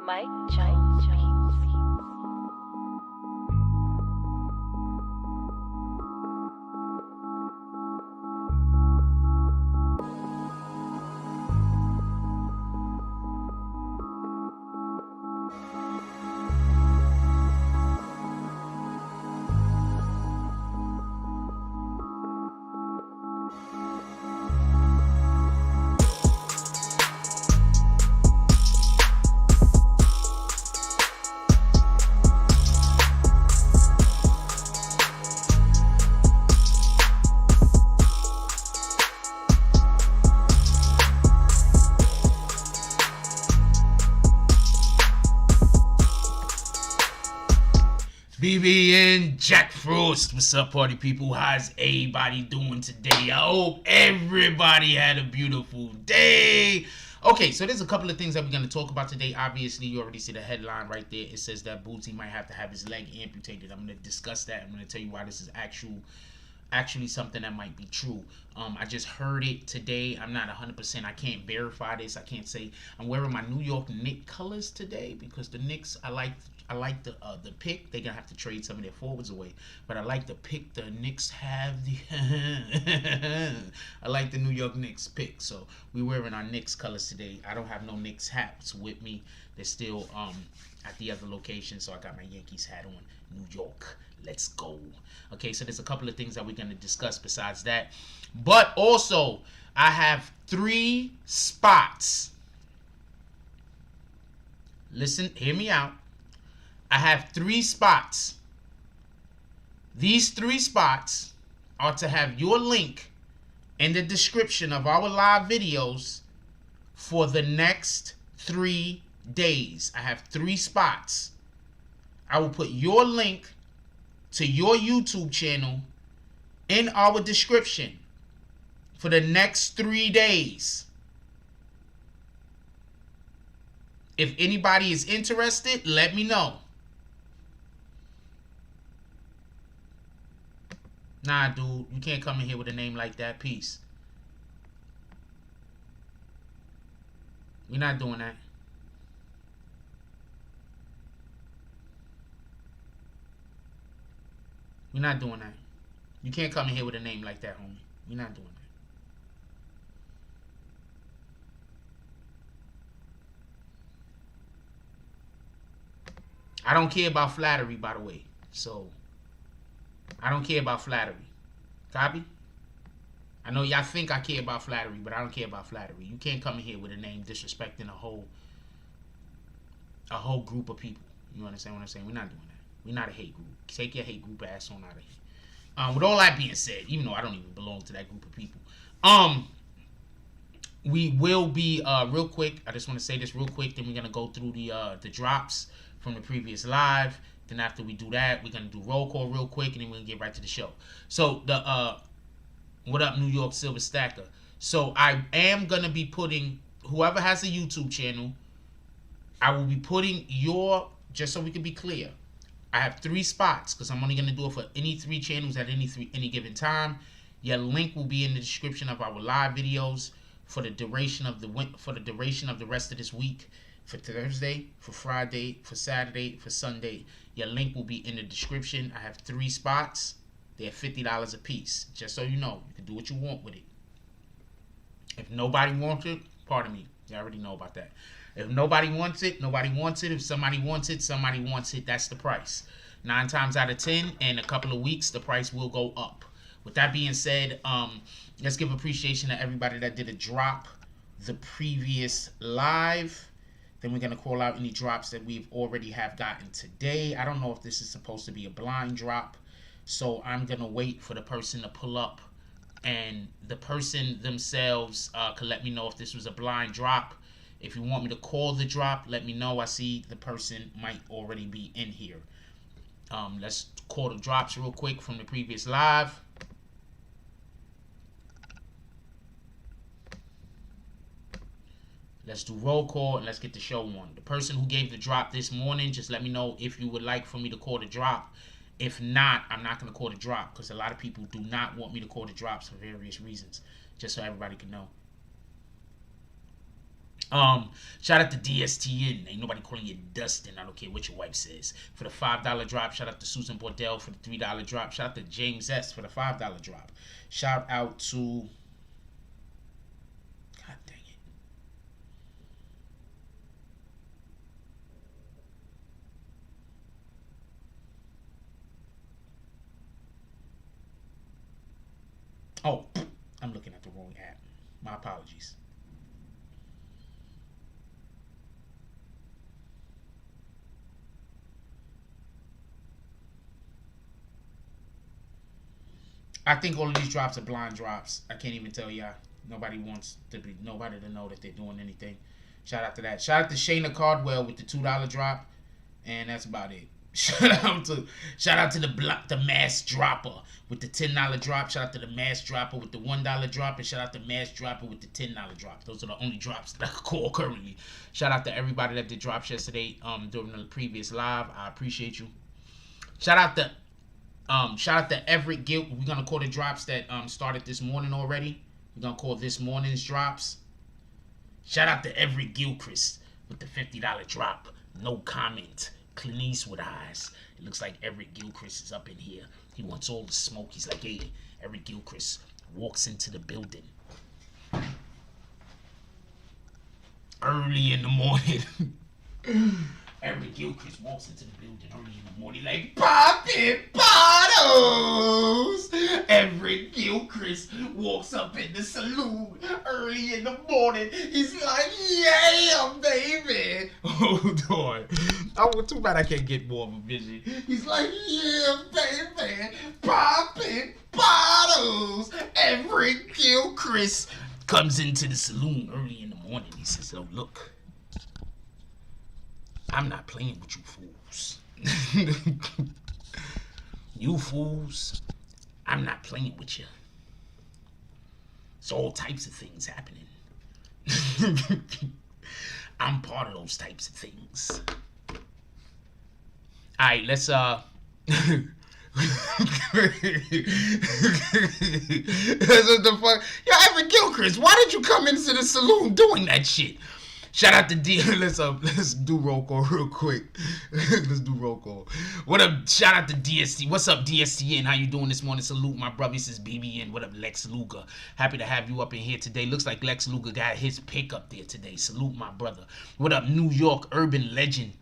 Mike Jones Beats. BBN Jack Frost. What's up, party people? How's everybody doing today? I hope everybody had a beautiful day. Okay, so there's a couple of things that we're going to talk about today. Obviously, you already see the headline right there. It says that Boozie might have to have his leg amputated. I'm going to discuss that. I'm going to tell you why this is actually something that might be true. I just heard it today. I'm not 100%. I can't verify this. I can't say. I'm wearing my New York Knicks colors today because the Knicks, I like the pick. They're gonna have to trade some of their forwards away, but I like the pick the Knicks have. I like the New York Knicks pick, so we're wearing our Knicks colors today. I don't have no Knicks hats with me. They're still at the other location, so I got my Yankees hat on. New York, let's go. Okay, so there's a couple of things that we're gonna discuss besides that, but also I have 3 spots. Listen, hear me out. I have 3 spots. These 3 spots are to have your link in the description of our live videos for the next 3 days. I have 3 spots. I will put your link to your YouTube channel in our description for the next 3 days. If anybody is interested, let me know. Nah, dude, you can't come in here with a name like that. Peace. We're not doing that. We're not doing that. You can't come in here with a name like that, homie. We're not doing that. I don't care about flattery, by the way. So, I don't care about flattery. Copy? I know y'all think I care about flattery, but I don't care about flattery. You can't come in here with a name disrespecting a whole group of people. You understand what I'm saying? We're not doing that. We're not a hate group. Take your hate group ass on out of here. With all that being said, even though I don't even belong to that group of people, we will be real quick. I just want to say this real quick. Then we're gonna go through the drops from the previous live. Then after we do that, we're gonna do roll call real quick, and then we're gonna get right to the show. So the what up, New York Silver Stacker? So I am gonna be putting whoever has a YouTube channel. I will be putting just so we can be clear. I have 3 spots because I'm only gonna do it for any 3 channels at any given time. Your link will be in the description of our live videos for the duration of the rest of this week. For Thursday, for Friday, for Saturday, for Sunday. Your link will be in the description. I have 3 spots. They're $50 a piece. Just so you know, you can do what you want with it. If nobody wants it, pardon me. You already know about that. If nobody wants it, nobody wants it. If somebody wants it, somebody wants it. That's the price. 9 times out of 10, in a couple of weeks, the price will go up. With that being said, let's give appreciation to everybody that did a drop the previous live. Then we're going to call out any drops that we've already have gotten today. I don't know if this is supposed to be a blind drop. So I'm going to wait for the person to pull up. And the person themselves can let me know if this was a blind drop. If you want me to call the drop, let me know. I see the person might already be in here. Let's call the drops real quick from the previous live. Let's do roll call and let's get the show on. The person who gave the drop this morning, just let me know if you would like for me to call the drop. If not, I'm not going to call the drop because a lot of people do not want me to call the drops for various reasons. Just so everybody can know. Shout out to DSTN. Ain't nobody calling you Dustin. I don't care what your wife says. For the $5 drop. Shout out to Susan Bordell for the $3 drop. Shout out to James S for the $5 drop. Shout out to... God dang it. Oh, I'm looking at the wrong app. My apologies. I think all of these drops are blind drops. I can't even tell y'all. Nobody wants nobody to know that they're doing anything. Shout out to that. Shout out to Shayna Cardwell with the $2 drop, and that's about it. Shout out to the Mass Dropper with the $10 drop. Shout out to the Mass Dropper with the $1 drop, and shout out to Mass Dropper with the $10 drop. Those are the only drops that I can call currently. Shout out to everybody that did drops yesterday during the previous live. I appreciate you. Shout out to Everett Guilt. We're gonna call the drops that started this morning already. We're gonna call this morning's drops. Shout out to Everett Gilchrist with the $50 drop. No comment. Clint Eastwood eyes. It looks like Everett Gilchrist is up in here. He wants all the smoke. He's like, hey, Everett Gilchrist walks into the building early in the morning. Everett Gilchrist walks into the building early in the morning like, poppin' bottles. Everett Gilchrist walks up in the saloon early in the morning. He's like, yeah, baby. Hold on. Oh, too bad I can't get more of a vision. He's like, yeah, baby. Poppin' bottles. Everett Gilchrist comes into the saloon early in the morning. He says, oh, look. I'm not playing with you fools. You fools, I'm not playing with you. It's all types of things happening. I'm part of those types of things. Alright, let's That's what the fuck. Yo, Everett Gilchrist, why did you come into the saloon doing that shit? Shout out to D. Let's do roll call real quick. Let's do roll call. What up? Shout out to DST. What's up, DSTN? How you doing this morning? Salute my brother. This is BBN. What up, Lex Luger? Happy to have you up in here today. Looks like Lex Luger got his pick up there today. Salute my brother. What up, New York urban legend?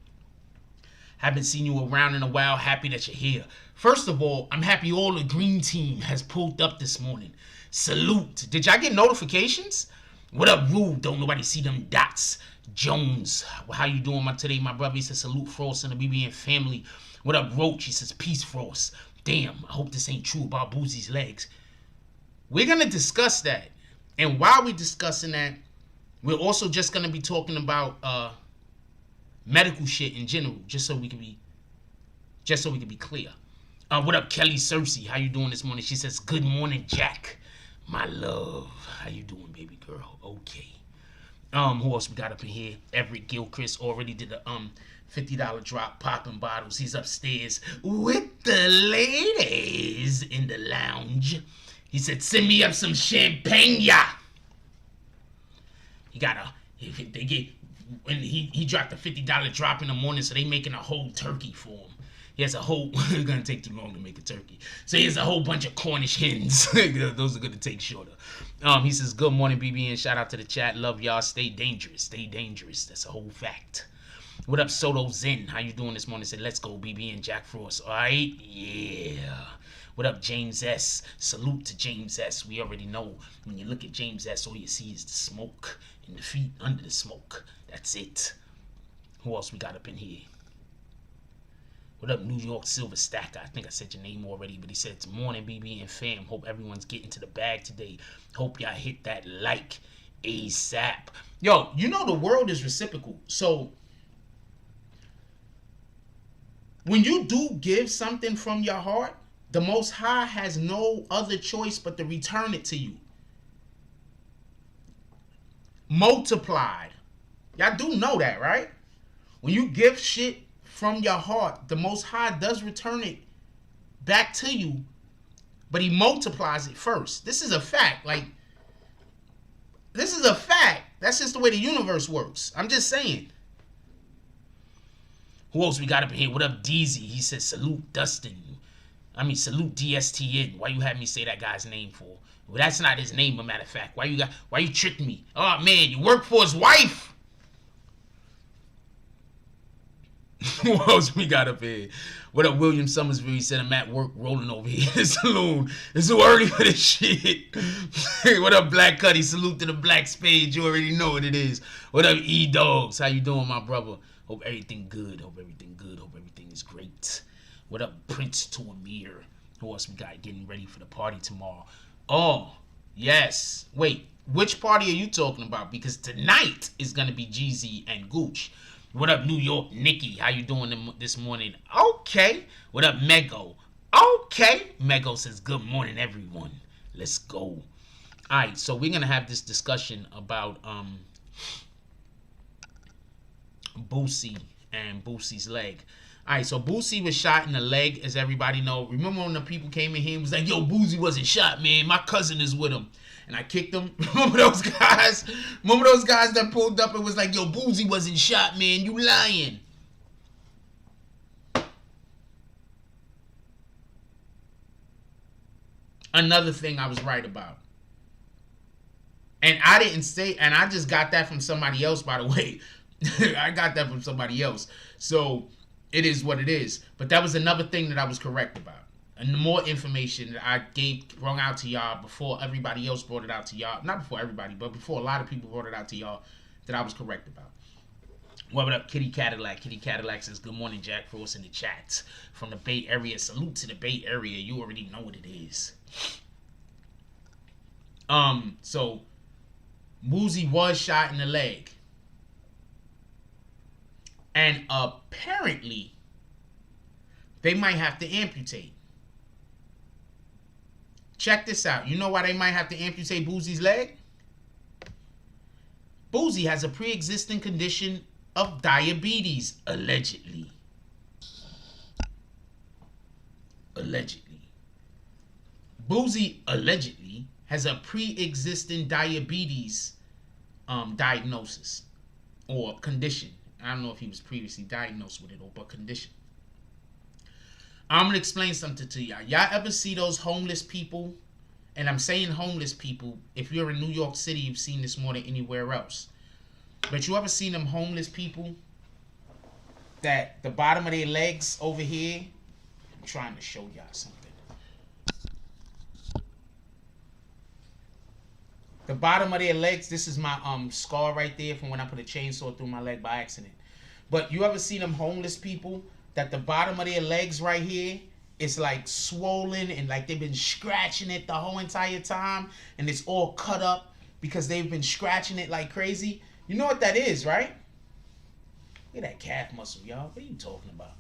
Haven't seen you around in a while. Happy that you're here. First of all, I'm happy all the green team has pulled up this morning. Salute. Did y'all get notifications? What up, Rude? Don't nobody see them dots. Jones, well, how you doing today, my brother? He says, salute Frost and the BBN family. What up, Roach? He says, peace, Frost. Damn, I hope this ain't true about Boozie's legs. We're going to discuss that. And while we're discussing that, we're also just going to be talking about medical shit in general, just so we can be clear. What up, Kelly Cersei? How you doing this morning? She says, good morning, Jack. My love. How you doing, baby girl? Okay. Who else we got up in here? Everett Gilchrist already did a $50 drop, popping bottles. He's upstairs with the ladies in the lounge. He said, send me up some champagne. He dropped a $50 drop in the morning, so they making a whole turkey for him. He has a whole, it's going to take too long to make a turkey. So he has a whole bunch of Cornish hens. Those are going to take shorter. He says, good morning, BBN. Shout out to the chat. Love y'all. Stay dangerous. Stay dangerous. That's a whole fact. What up, Soto Zen? How you doing this morning? Said, let's go, BBN Jack Frost. All right? Yeah. What up, James S? Salute to James S. We already know when you look at James S, all you see is the smoke and the feet under the smoke. That's it. Who else we got up in here? What up, New York Silver Stacker? I think I said your name already, but he said, it's morning, BB and fam. Hope everyone's getting to the bag today. Hope y'all hit that like ASAP. Yo, you know the world is reciprocal. So, when you do give something from your heart, the Most High has no other choice but to return it to you. Multiplied. Y'all do know that, right? When you give shit from your heart, the Most High does return it back to you, but he multiplies it first. This is a fact. Like, this is a fact. That's just the way the universe works. I'm just saying. Who else we got up in here? What up, DZ? He said, salute Dustin. Salute DSTN. Why you had me say that guy's name for? Well, that's not his name, a matter of fact. Why you tricked me? Oh, man, you work for his wife. Who else we got up here? What up, William Summersville? He said, I'm at work rolling over here in the saloon. It's too early for this shit. What up, Black Cuddy? Salute to the Black Spade. You already know what it is. What up, E-Dogs? How you doing, my brother? Hope everything good. Hope everything good. Hope everything is great. What up, Prince to Amir? Who else we got getting ready for the party tomorrow? Oh, yes. Wait, which party are you talking about? Because tonight is going to be Jeezy and Gooch. What up, New York Nikki? How you doing this morning? Okay. What up, Mego? Okay. Mego says, good morning, everyone. Let's go. All right, so we're going to have this discussion about Boosie and Boosie's leg. All right, so Boosie was shot in the leg, as everybody know. Remember when the people came in here and was like, yo, Boosie wasn't shot, man. My cousin is with him. And I kicked him. Remember those guys? Remember those guys that pulled up and was like, yo, Boosie wasn't shot, man. You lying. Another thing I was right about. And I didn't say, and I just got that from somebody else, by the way. I got that from somebody else. So it is what it is. But that was another thing that I was correct about. And the more information that I brought out to y'all before everybody else brought it out to y'all. Not before everybody, but before a lot of people brought it out to y'all that I was correct about. What up, Kitty Cadillac? Kitty Cadillac says, good morning, Jack Frost in the chat. From the Bay Area. Salute to the Bay Area. You already know what it is. So, Boosie was shot in the leg. And apparently, they might have to amputate. Check this out. You know why they might have to amputate Boosie's leg? Boosie has a pre-existing condition of diabetes, allegedly. Allegedly. Boosie allegedly has a pre-existing diabetes diagnosis or condition. I don't know if he was previously diagnosed with it or but condition. I'm going to explain something to y'all. Y'all ever see those homeless people? And I'm saying homeless people. If you're in New York City, you've seen this more than anywhere else. But you ever seen them homeless people that the bottom of their legs over here? I'm trying to show y'all something. The bottom of their legs, this is my scar right there from when I put a chainsaw through my leg by accident. But you ever see them homeless people that the bottom of their legs right here is like swollen and like they've been scratching it the whole entire time and it's all cut up because they've been scratching it like crazy? You know what that is, right? Look at that calf muscle, y'all. What are you talking about?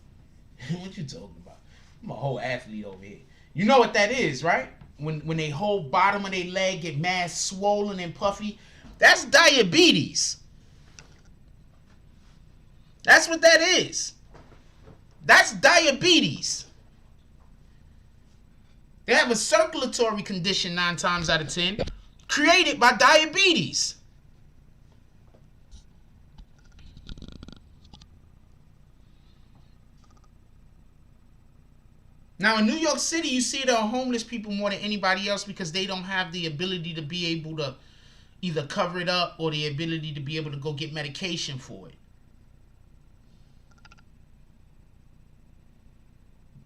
What you talking about? I'm a whole athlete over here. You know what that is, right? When they whole bottom of their leg get mad swollen and puffy, that's diabetes. That's what that is. That's diabetes. They have a circulatory condition 9 times out of 10 created by diabetes. Now in New York City, you see there are homeless people more than anybody else because they don't have the ability to be able to either cover it up or the ability to be able to go get medication for it.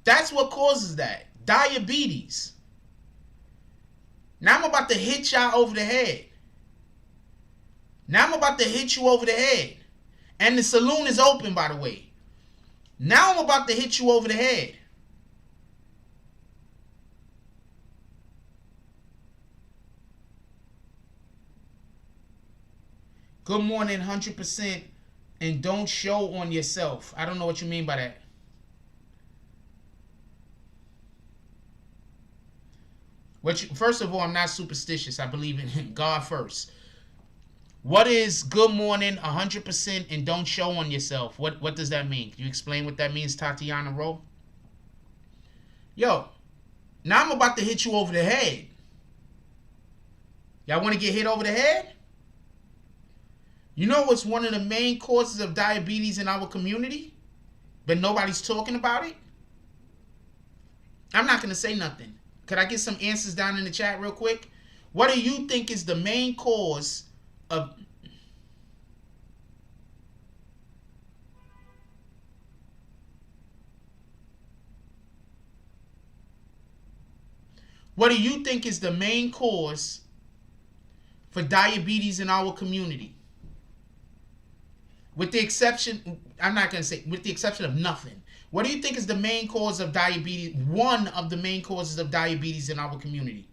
That's what causes that. Diabetes. Now I'm about to hit y'all over the head. Now I'm about to hit you over the head. And the saloon is open, by the way. Now I'm about to hit you over the head. Good morning, 100%. And don't show on yourself. I don't know what you mean by that. First of all, I'm not superstitious. I believe in God first. What is good morning, 100%, and don't show on yourself? What does that mean? Can you explain what that means, Tatiana Rowe? Yo, now I'm about to hit you over the head. Y'all want to get hit over the head? You know what's one of the main causes of diabetes in our community, but nobody's talking about it? I'm not going to say nothing. Could I get some answers down in the chat real quick? What do you think is the main cause of... What do you think is the main cause for diabetes in our community? With the exception, I'm not going to say, with the exception of nothing. What do you think is the main cause of diabetes? One of the main causes of diabetes in our community.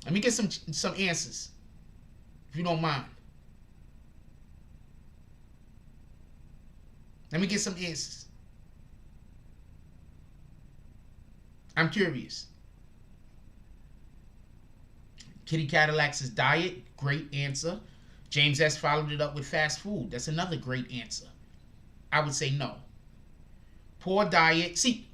Let me get some answers, if you don't mind. Let me get some answers. I'm curious. Kitty Cadillac says diet. Great answer. James S. followed it up with fast food. That's another great answer. I would say no. Poor diet. See,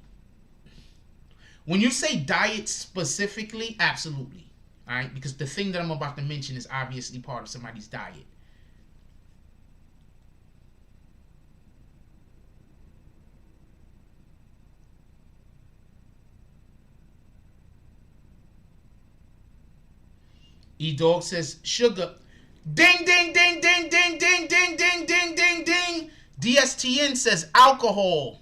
when you say diet specifically, absolutely. All right? Because the thing that I'm about to mention is obviously part of somebody's diet. E-Dog says sugar. Ding, ding, ding, ding, ding, ding, ding, ding, ding, ding, ding. DSTN says alcohol.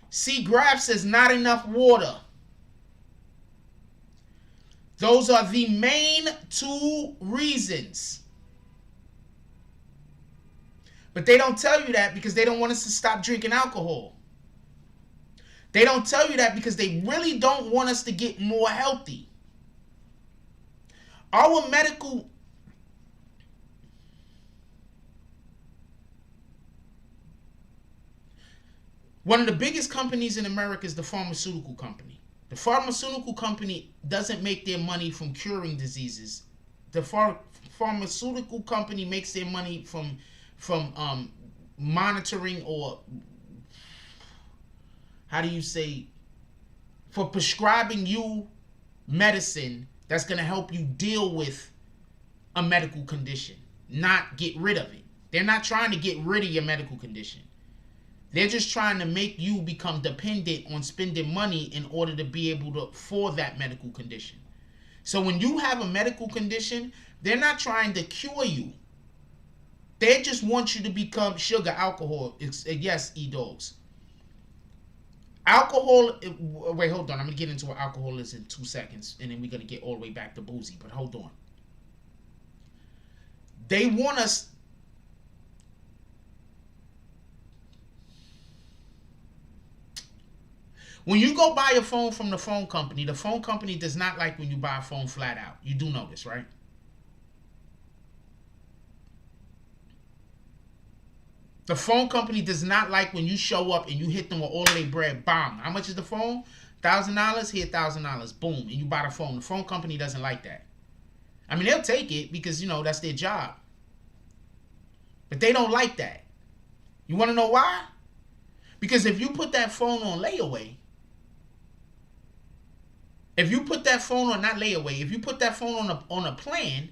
C. Grab says not enough water. Those are the main two reasons. But they don't tell you that because they don't want us to stop drinking alcohol. They don't tell you that because they really don't want us to get more healthy. Our medical... One of the biggest companies in America is the pharmaceutical company. The pharmaceutical company doesn't make their money from curing diseases. The pharmaceutical company makes their money from monitoring, or how do you say, for prescribing you medicine that's going to help you deal with a medical condition, not get rid of it. They're not trying to get rid of your medical condition. They're just trying to make you become dependent on spending money in order to be able to afford that medical condition. So when you have a medical condition, they're not trying to cure you. They just want you to become sugar, alcohol. Yes, E-Dogs. Alcohol, wait, hold on. I'm going to get into what alcohol is in 2 seconds, and then we're going to get all the way back to Boozie, but hold on. They want us... When you go buy a phone from the phone company does not like when you buy a phone flat out. You do know this, right? The phone company does not like when you show up and you hit them with all of their bread. Bam. How much is the phone? $1,000? Here, $1,000. Boom. And you buy the phone. The phone company doesn't like that. I mean, they'll take it because, you know, that's their job. But they don't like that. You want to know why? Because if you put that phone on layaway, if you put that phone on, not layaway, if you put that phone on a plan,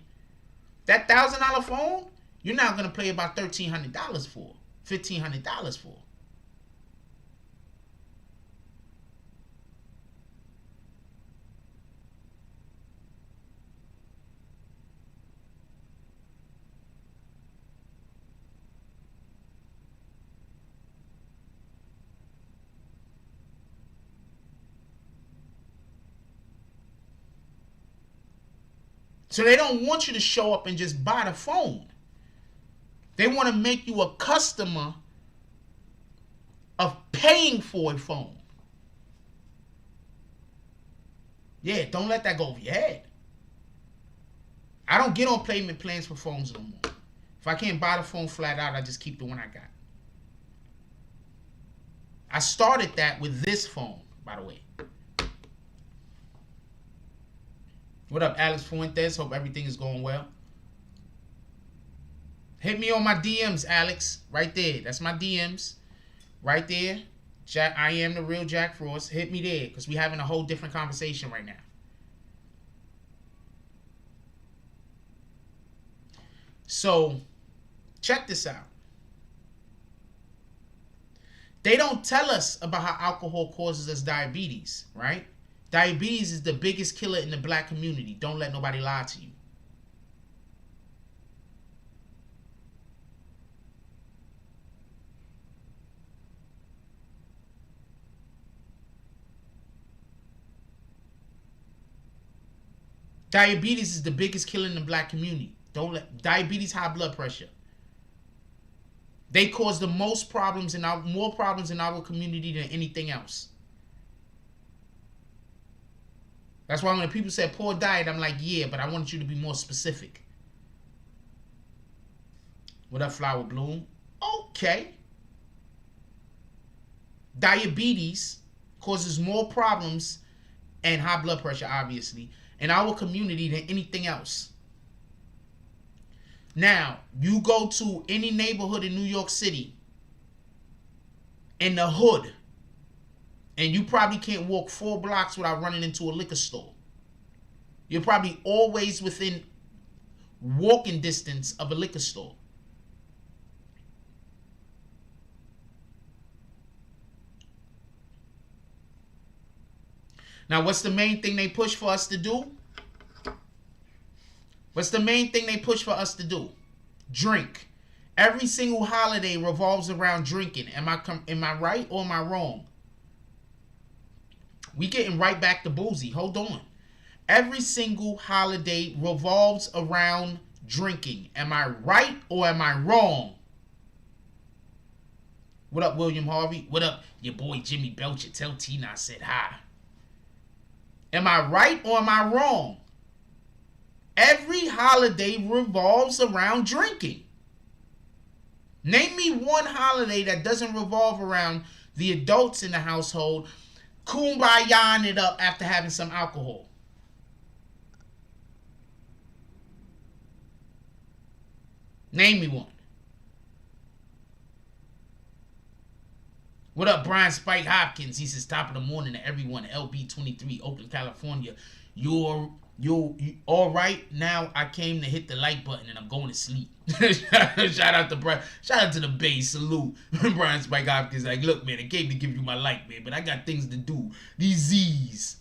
that $1,000 phone, you're now going to pay about $1,300 for, $1,500 for. So they don't want you to show up and just buy the phone. They want to make you a customer of paying for a phone. Yeah, don't let that go over your head. I don't get on payment plans for phones no more. If I can't buy the phone flat out, I just keep the one I got. I started that with this phone, by the way. What up, Alex Fuentes? Hope everything is going well. Hit me on my DMs, Alex. Right there. That's my DMs. Right there. Jack, I am the real Jack Frost. Hit me there, because we're having a whole different conversation right now. So, check this out. They don't tell us about how alcohol causes us diabetes, right? Diabetes is the biggest killer in the black community. Don't let nobody lie to you. Diabetes is the biggest killer in the black community. Don't let diabetes, high blood pressure. They cause the most problems in our more problems in our community than anything else. That's why when people say poor diet, I'm like, yeah, but I want you to be more specific. What up, Flower Bloom? Okay. Diabetes causes more problems and high blood pressure, obviously, in our community than anything else. Now, you go to any neighborhood in New York City, in the hood, and you probably can't walk 4 blocks without running into a liquor store. You're probably always within walking distance of a liquor store. Now, what's the main thing they push for us to do? What's the main thing they push for us to do? Drink. Every single holiday revolves around drinking. Am I right or am I wrong? We getting right back to Boozie. Hold on. Every single holiday revolves around drinking. Am I right or am I wrong? What up, William Harvey? What up, your boy Jimmy Belcher? Tell Tina I said hi. Am I right or am I wrong? Every holiday revolves around drinking. Name me one holiday that doesn't revolve around the adults in the household kumbayaing it up after having some alcohol. Name me one. What up, Brian Spike Hopkins? He says, top of the morning to everyone. LB23, Oakland, California. You all right? Now I came to hit the like button and I'm going to sleep. Shout out to Brian. Shout out to the Bay. Salute. Brian Spike Hopkins like, look, man, I came to give you my like, man, but I got things to do. These Z's.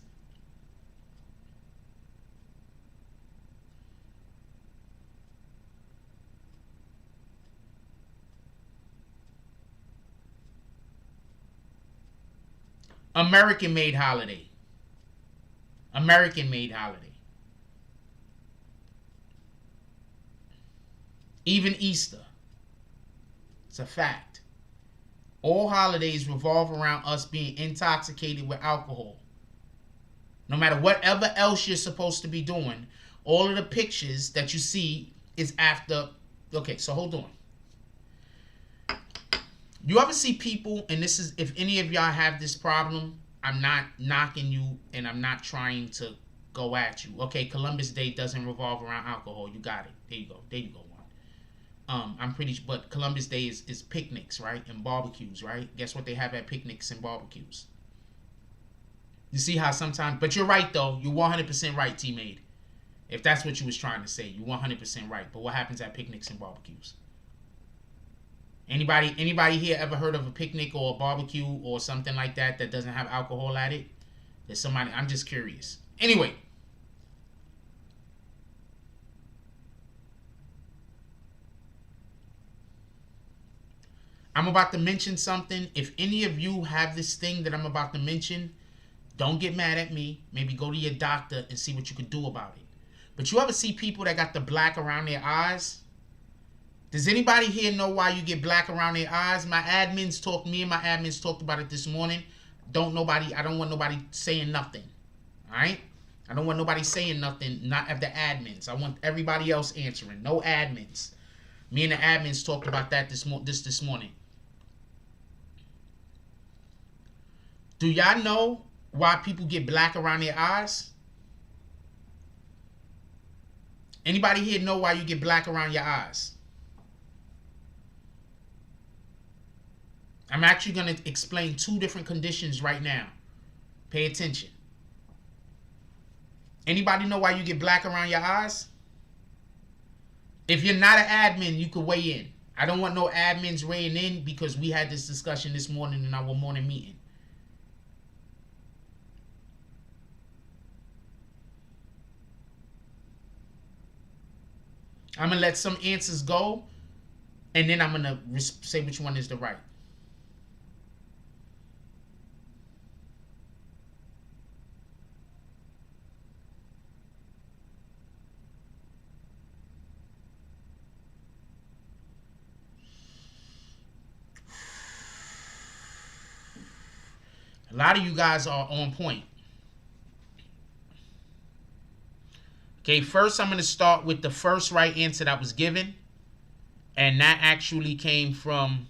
American-made holiday. American-made holiday. Even Easter. It's a fact. All holidays revolve around us being intoxicated with alcohol. No matter whatever else you're supposed to be doing, all of the pictures that you see is after. Okay, so hold on. You ever see people, and this is, if any of y'all have this problem, I'm not knocking you and I'm not trying to go at you. Okay, Columbus Day doesn't revolve around alcohol. You got it. There you go. There you go. I'm pretty sure, but Columbus Day is picnics, right? And barbecues, right? Guess what they have at picnics and barbecues? You see how sometimes, but you're right though. You're 100% right, T-Made. If that's what you was trying to say, you're 100% right. But what happens at picnics and barbecues? Anybody here ever heard of a picnic or a barbecue or something like that that doesn't have alcohol at it? There's somebody, I'm just curious. Anyway. I'm about to mention something. If any of you have this thing that I'm about to mention, don't get mad at me. Maybe go to your doctor and see what you can do about it. But you ever see people that got the black around their eyes? Does anybody here know why you get black around their eyes? Me and my admins talked about it this morning. I don't want nobody saying nothing. Alright? I don't want nobody saying nothing, not of the admins. I want everybody else answering. No admins. Me and the admins talked about that this morning. Do y'all know why people get black around their eyes? Anybody here know why you get black around your eyes? I'm actually going to explain 2 different conditions right now. Pay attention. Anybody know why you get black around your eyes? If you're not an admin, you could weigh in. I don't want no admins weighing in because we had this discussion this morning in our morning meeting. I'm going to let some answers go, and then I'm going to say which one is the right. A lot of you guys are on point. Okay, first I'm going to start with the first right answer that was given. And that actually came from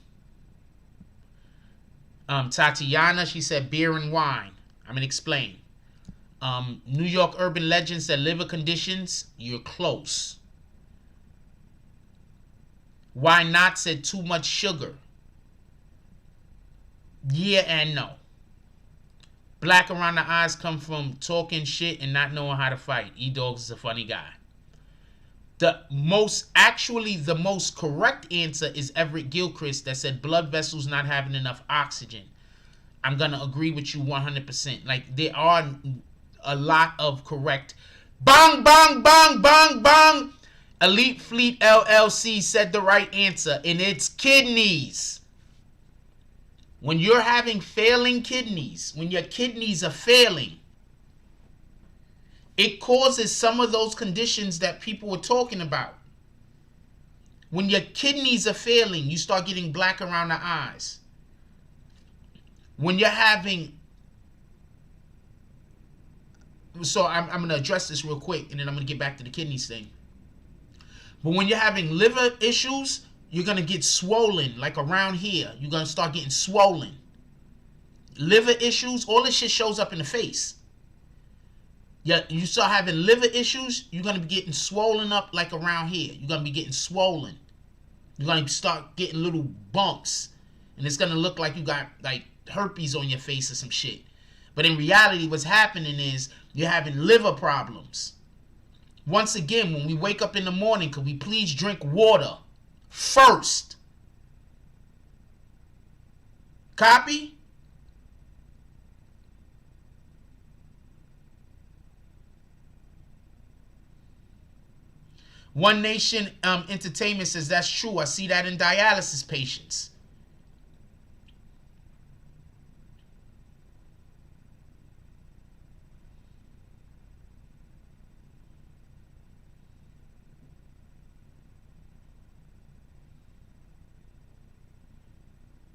Tatiana. She said beer and wine. I'm going to explain. New York urban legend said liver conditions. You're close. Why not said too much sugar. Yeah and no. Black around the eyes come from talking shit and not knowing how to fight. E-Dogs is a funny guy. The most correct answer is Everett Gilchrist that said blood vessels not having enough oxygen. I'm going to agree with you 100%. Like, there are a lot of correct. Bang, bang, bang, bang, bang. Elite Fleet LLC said the right answer, and it's kidneys. When you're having failing kidneys, when your kidneys are failing, it causes some of those conditions that people were talking about. When your kidneys are failing, you start getting black around the eyes. When you're having... So I'm going to address this real quick, and then I'm going to get back to the kidneys thing. But when you're having liver issues, you're going to get swollen, like around here. You're going to start getting swollen. Liver issues, all this shit shows up in the face. Yeah, you start having liver issues, you're going to be getting swollen up like around here. You're going to be getting swollen. You're going to start getting little bumps. And it's going to look like you got like herpes on your face or some shit. But in reality, what's happening is you're having liver problems. Once again, when we wake up in the morning, could we please drink water first? Copy? One Nation Entertainment says that's true. I see that in dialysis patients.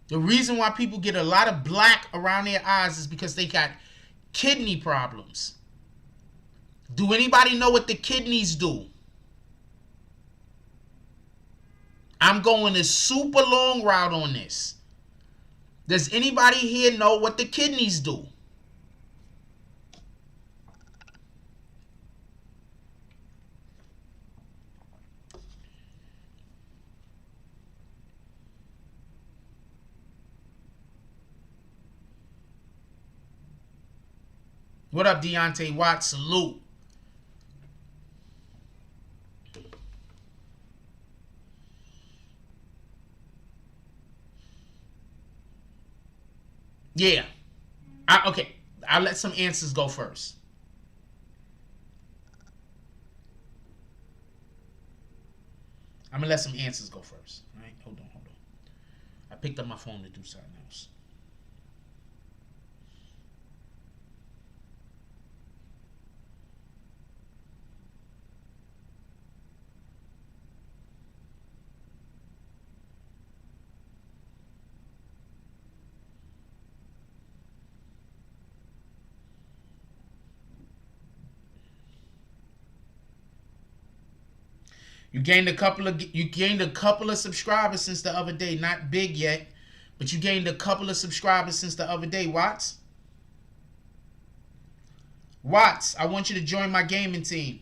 The reason why people get a lot of black around their eyes is because they got kidney problems. Do anybody know what the kidneys do? I'm going a super long route on this. Does anybody here know what the kidneys do? What up, Deontay Watts? Salute. Yeah. Okay. I'll let some answers go first. I'm going to let some answers go first. All right? Hold on. I picked up my phone to do something else. You gained a couple of subscribers since the other day. Not big yet, but you gained a couple of subscribers since the other day. Watts, I want you to join my gaming team.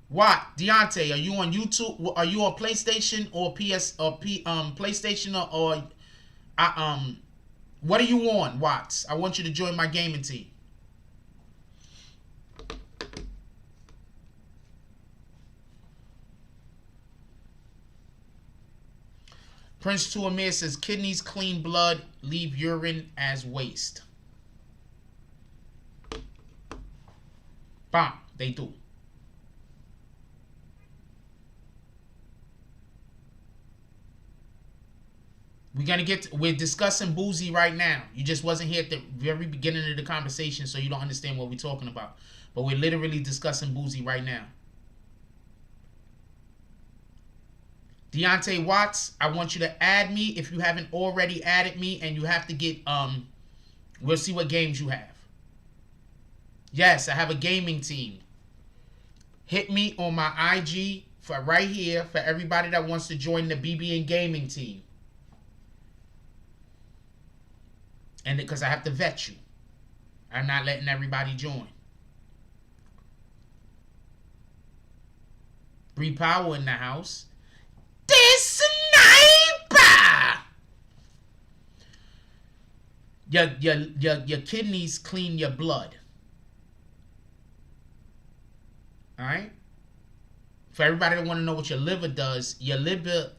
Deontay, are you on YouTube? Are you on PlayStation or PlayStation or What are you on, Watts? I want you to join my gaming team. Prince to Amir says kidneys clean blood, leave urine as waste. Bam, they do. We're discussing Boozie right now. You just wasn't here at the very beginning of the conversation, so you don't understand what we're talking about. But we're literally discussing Boozie right now. Deontay Watts, I want you to add me if you haven't already added me, and you have to get we'll see what games you have. Yes, I have a gaming team. Hit me on my IG for right here for everybody that wants to join the BBN gaming team. And because I have to vet you. I'm not letting everybody join. Bree Power in the house. This sniper! Your kidneys clean your blood. Alright? For everybody that want to know what your liver does, your liver,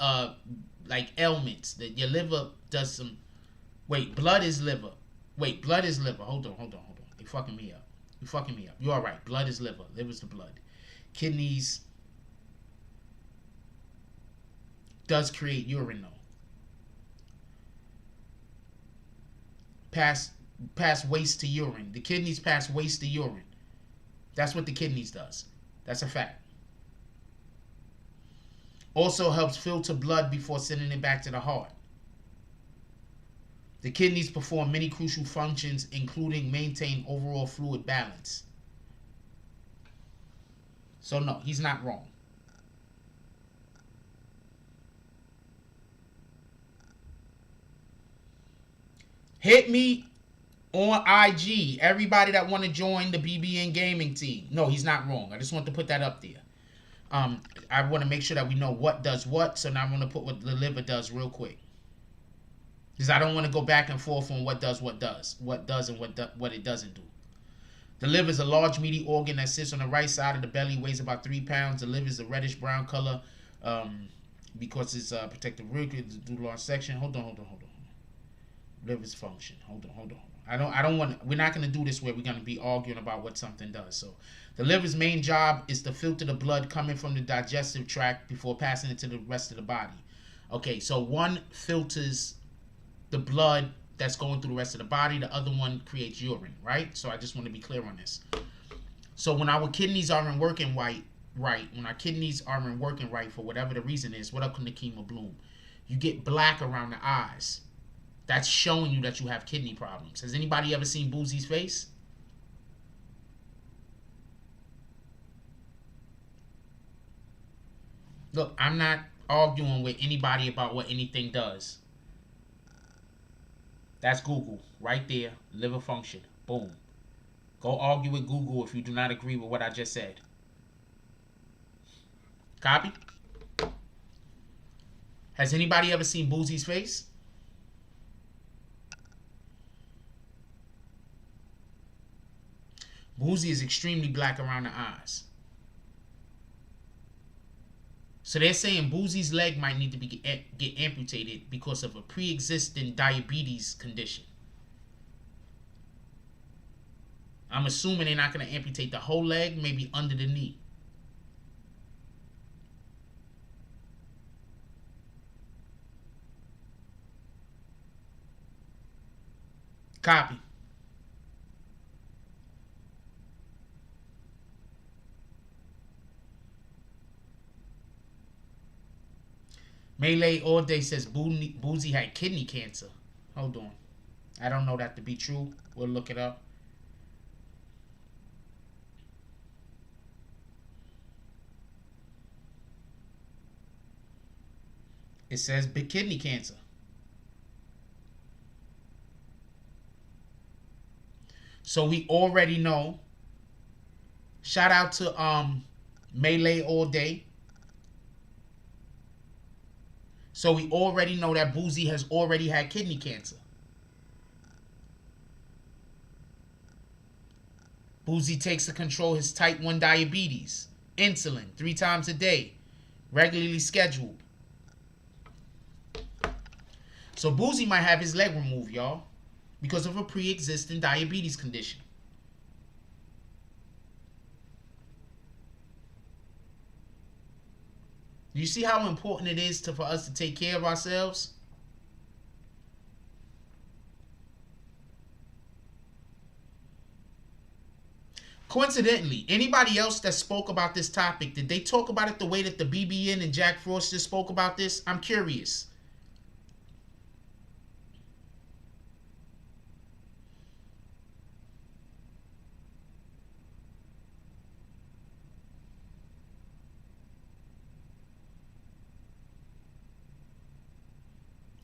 like ailments, that your liver does some... Wait, blood is liver. Wait, blood is liver. Hold on. You're fucking me up. You're alright. Blood is liver. Liver's the blood. Kidneys does create urine, though. Pass waste to urine. The kidneys pass waste to urine. That's what the kidneys does. That's a fact. Also helps filter blood before sending it back to the heart. The kidneys perform many crucial functions, including maintain overall fluid balance. So no, he's not wrong. Hit me on IG. Everybody that want to join the BBN gaming team. No, he's not wrong. I just want to put that up there. I want to make sure that we know what does what. So now I'm going to put what the liver does real quick. Because I don't want to go back and forth on what does and what it doesn't do. The liver is a large meaty organ that sits on the right side of the belly, weighs about 3 pounds. The liver is a reddish brown color because it's protective rib, do large section. Hold on. Liver's function. Hold on. I don't want. We're not going to do this where we're going to be arguing about what something does. So, the liver's main job is to filter the blood coming from the digestive tract before passing it to the rest of the body. Okay, so one filters the blood that's going through the rest of the body. The other one creates urine, right? So I just want to be clear on this. So when our kidneys aren't working right, when our kidneys aren't working right for whatever the reason is, what up, Nakima Bloom? You get black around the eyes. That's showing you that you have kidney problems. Has anybody ever seen Boozie's face? Look, I'm not arguing with anybody about what anything does. That's Google right there. Liver function. Boom. Go argue with Google if you do not agree with what I just said. Copy? Has anybody ever seen Boozie's face? Boozie is extremely black around the eyes. So they're saying Boozie's leg might need to be get amputated because of a pre-existing diabetes condition. I'm assuming they're not going to amputate the whole leg, maybe under the knee. Copy. Melee all day says Boozie had kidney cancer. Hold on. I don't know that to be true. We'll look it up. It says big kidney cancer. So we already know. Shout out to Melee all day. So we already know that Boozie has already had kidney cancer. Boozie takes to control his type 1 diabetes, insulin 3 times a day, regularly scheduled. So Boozie might have his leg removed, y'all, because of a pre-existing diabetes condition. Do you see how important it is for us to take care of ourselves? Coincidentally, anybody else that spoke about this topic, did they talk about it the way that the BBN and Jack Frost just spoke about this? I'm curious.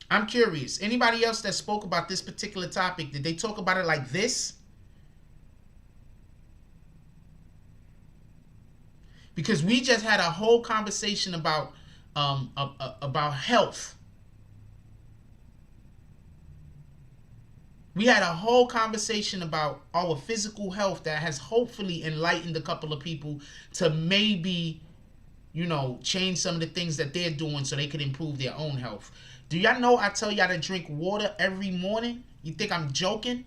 I'm curious. Anybody else that spoke about this particular topic, did they talk about it like this? Because we just had a whole conversation about health. We had a whole conversation about our physical health that has hopefully enlightened a couple of people to maybe, you know, change some of the things that they're doing so they could improve their own health. Do y'all know I tell y'all to drink water every morning? You think I'm joking?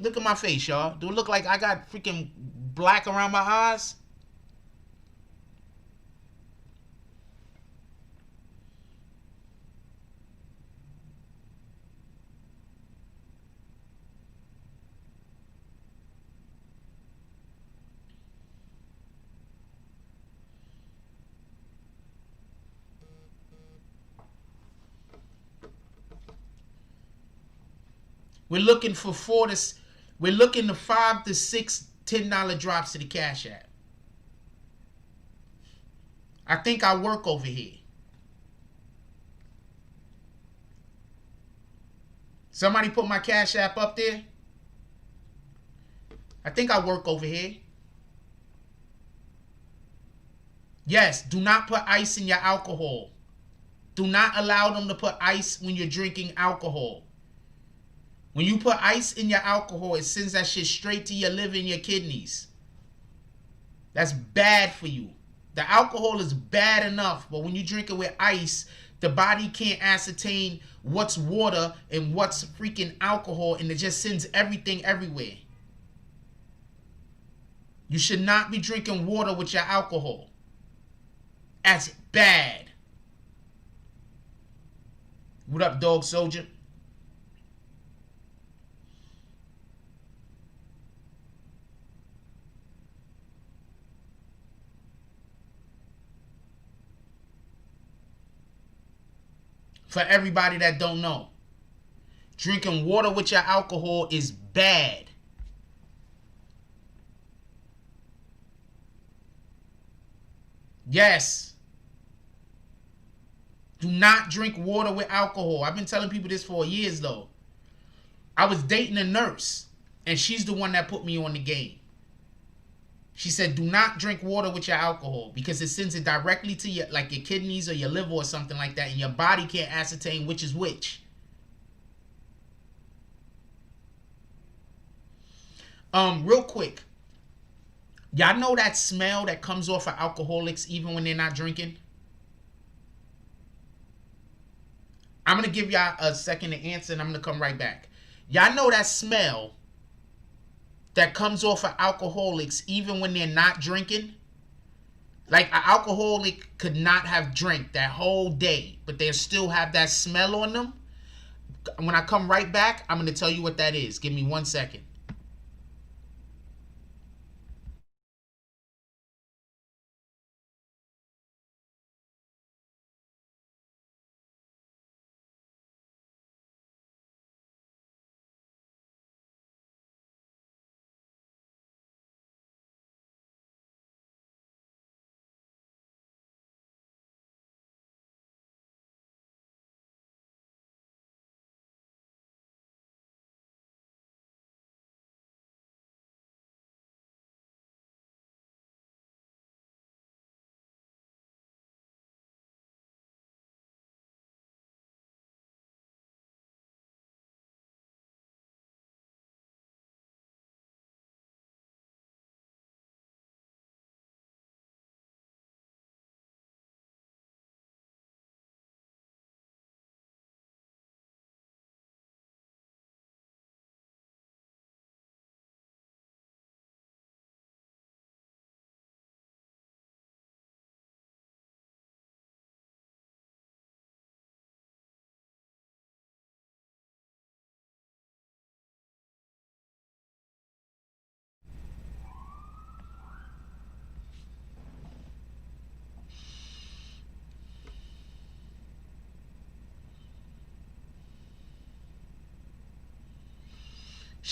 Look at my face, y'all. Do it look like I got freaking black around my eyes? We're looking for we're looking to 5 to 6 $10 drops to the Cash App. I think I work over here. Somebody put my Cash App up there. I think I work over here. Yes, do not put ice in your alcohol. Do not allow them to put ice when you're drinking alcohol. When you put ice in your alcohol, it sends that shit straight to your liver and your kidneys. That's bad for you. The alcohol is bad enough, but when you drink it with ice, the body can't ascertain what's water and what's freaking alcohol, and it just sends everything everywhere. You should not be drinking water with your alcohol. That's bad. What up, dog soldier? For everybody that don't know, drinking water with your alcohol is bad. Yes. Do not drink water with alcohol. I've been telling people this for years though. I was dating a nurse and she's the one that put me on the game. She said, do not drink water with your alcohol because it sends it directly to your, like your kidneys or your liver or something like that, and your body can't ascertain which is which. Real quick, y'all know that smell that comes off of alcoholics even when they're not drinking? I'm gonna give y'all a second to answer and I'm gonna come right back. Y'all know that smell that comes off of alcoholics even when they're not drinking? Like an alcoholic could not have drank that whole day, but they still have that smell on them. When I come right back, I'm going to tell you what that is. Give me 1 second.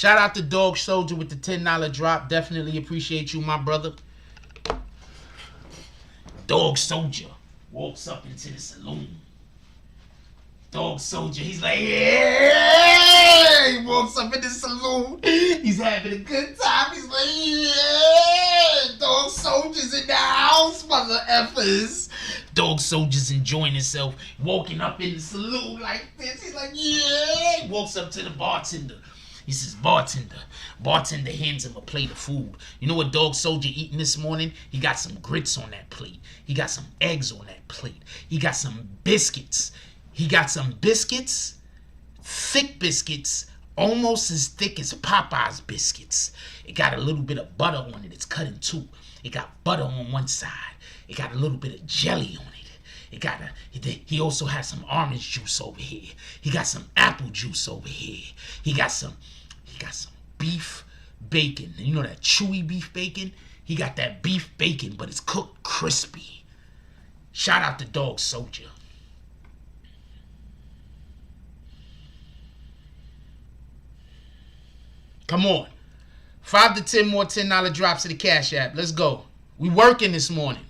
Shout out to Dog Soldier with the $10 drop. Definitely appreciate you, my brother. Dog Soldier walks up into the saloon. Dog Soldier, he's like, yeah! He walks up in the saloon. He's having a good time. He's like, yeah! Dog Soldier's in the house, mother effers. Dog Soldier's enjoying himself, walking up in the saloon like this. He's like, yeah! He walks up to the bartender. He says, bartender. Bartender hands him a plate of food. You know what Dog Soldier eating this morning? He got some grits on that plate. He got some eggs on that plate. He got some biscuits. He got some biscuits, thick biscuits, almost as thick as Popeye's biscuits. It got a little bit of butter on it. It's cut in two. It got butter on one side. It got a little bit of jelly on it. He also has some orange juice over here. He got some apple juice over here. He got some beef bacon. And you know that chewy beef bacon? He got that beef bacon, but it's cooked crispy. Shout out to Dog Soldier. Come on. 5 to 10 more $10 drops to the Cash App. Let's go. We working this morning.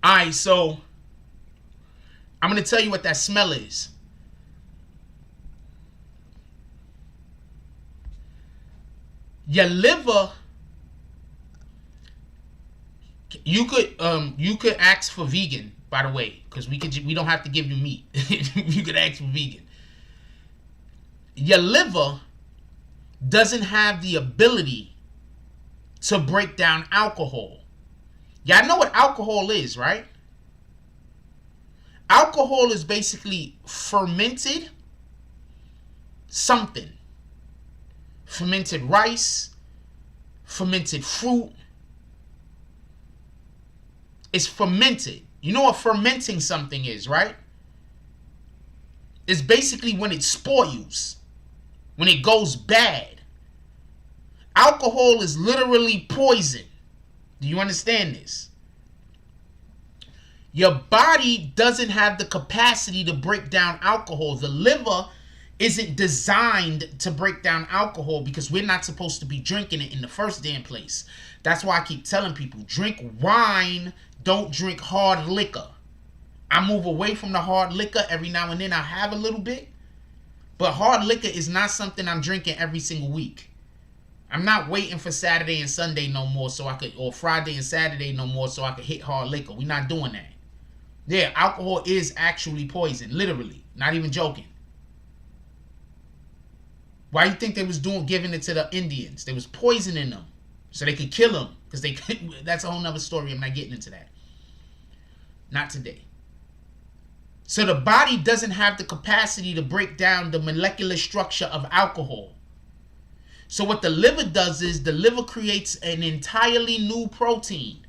Alright, so I'm going to tell you what that smell is. Your liver, you could ask for vegan, by the way, because we don't have to give you meat. You could ask for vegan. Your liver doesn't have the ability to break down alcohol. Y'all know what alcohol is, right? Alcohol is basically fermented something. Fermented rice, fermented fruit. It's fermented. You know what fermenting something is, right? It's basically when it spoils, when it goes bad. Alcohol is literally poison. Do you understand this? Your body doesn't have the capacity to break down alcohol. The liver isn't designed to break down alcohol because we're not supposed to be drinking it in the first damn place. That's why I keep telling people, drink wine, don't drink hard liquor. I move away from the hard liquor. Every now and then I have a little bit. But hard liquor is not something I'm drinking every single week. I'm not waiting for Saturday and Sunday no more or Friday and Saturday no more so I could hit hard liquor. We're not doing that. Yeah, alcohol is actually poison, literally. Not even joking. Why you think they was giving it to the Indians? They was poisoning them so they could kill them because they couldn't. That's a whole nother story. I'm not getting into that. Not today. So the body doesn't have the capacity to break down the molecular structure of alcohol. So what the liver does is the liver creates an entirely new protein.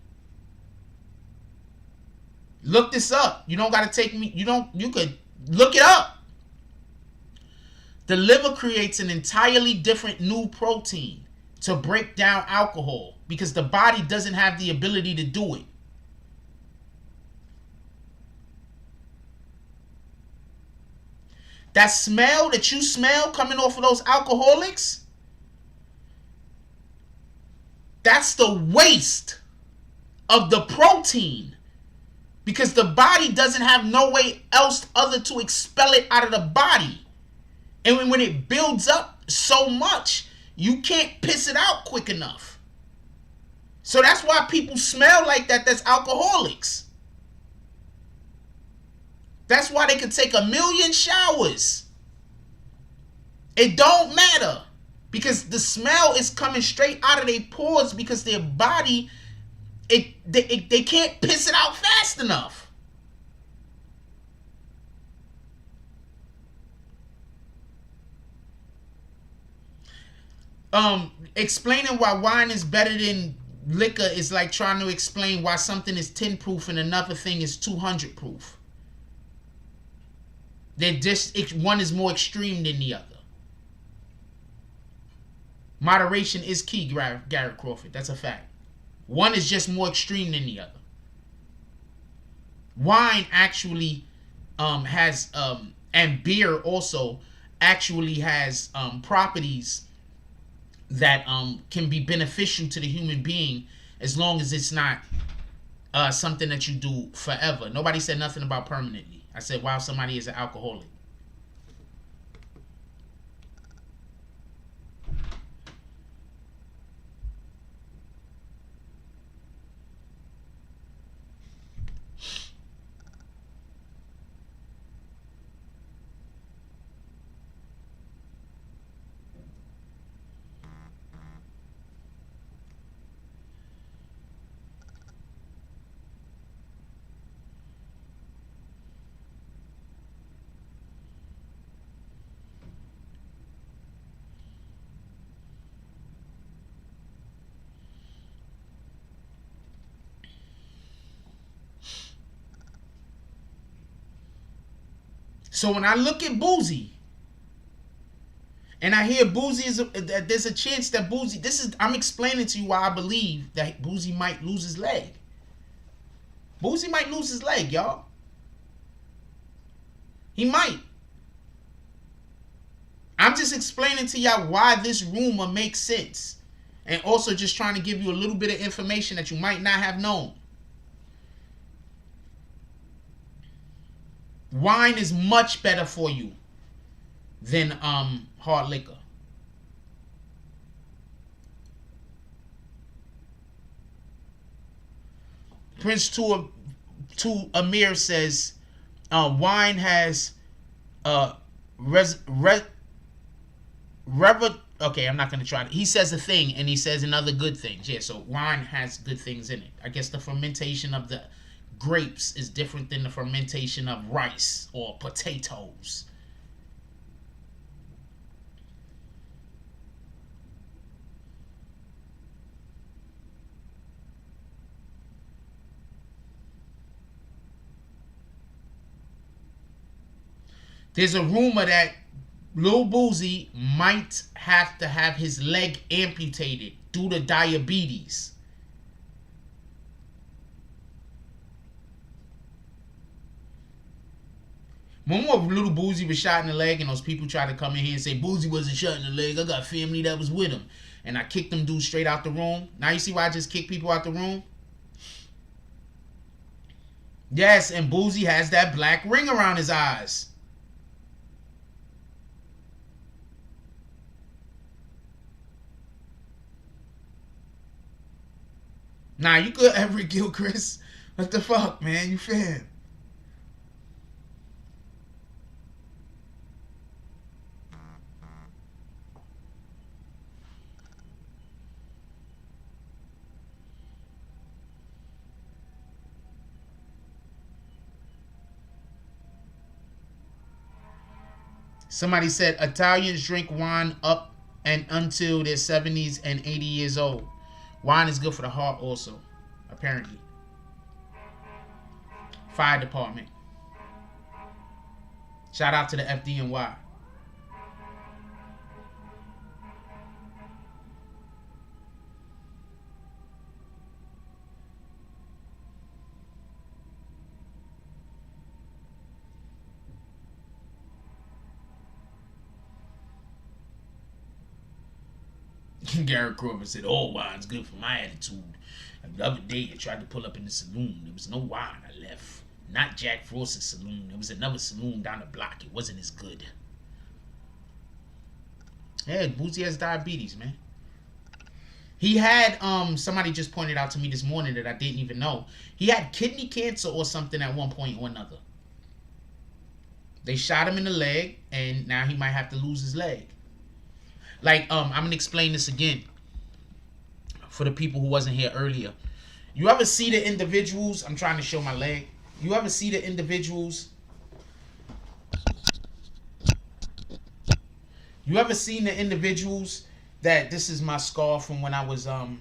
Look this up. You don't got to take me. You could look it up. The liver creates an entirely different new protein to break down alcohol because the body doesn't have the ability to do it. That smell that you smell coming off of those alcoholics, that's the waste of the protein because the body doesn't have no way else other to expel it out of the body. And when it builds up so much, you can't piss it out quick enough. So that's why people smell like that. That's alcoholics. That's why they can take 1,000,000 showers. It don't matter. Because the smell is coming straight out of their pores because their body, they can't piss it out fast enough. Explaining why wine is better than liquor is like trying to explain why something is 10 proof and another thing is 200 proof. One is more extreme than the other. Moderation is key, Garrett Crawford. That's a fact. One is just more extreme than the other. Wine actually has and beer also actually has properties that can be beneficial to the human being as long as it's not something that you do forever. Nobody said nothing about permanently. I said while somebody is an alcoholic. So when I look at Boozie, and I hear Boozie is there's a chance that Boozie, I'm explaining to you why I believe that Boozie might lose his leg. Boozie might lose his leg, y'all. He might. I'm just explaining to y'all why this rumor makes sense. And also just trying to give you a little bit of information that you might not have known. Wine is much better for you than hard liquor. Prince to Amir says wine has okay, I'm not gonna try it. He says a thing and he says another good things. Yeah, so wine has good things in it. I guess the fermentation of the grapes is different than the fermentation of rice or potatoes. There's a rumor that Lil Boosie might have to have his leg amputated due to diabetes. Remember when Lil Boosie was shot in the leg and those people tried to come in here and say Boosie wasn't shot in the leg, I got family that was with him. And I kicked them dudes straight out the room. Now you see why I just kick people out the room? Yes, and Boosie has that black ring around his eyes. Nah, you good, Everett Gilchrist. What the fuck, man? You fan? Somebody said Italians drink wine up and until they're 70s and 80 years old. Wine is good for the heart also, apparently. Fire department. Shout out to the FDNY. Garrett Corbin said, "Oh, wine's good for my attitude. The other day, I tried to pull up in the saloon. There was no wine. I left. Not Jack Frost's saloon. There was another saloon down the block. It wasn't as good." Yeah, Boozie has diabetes, man. He had, somebody just pointed out to me this morning that I didn't even know. He had kidney cancer or something at one point or another. They shot him in the leg, and now he might have to lose his leg. Like, I'm going to explain this again for the people who wasn't here earlier. You ever see the individuals, I'm trying to show my leg. You ever see the individuals, you ever seen the individuals that, this is my scar from when I was, put a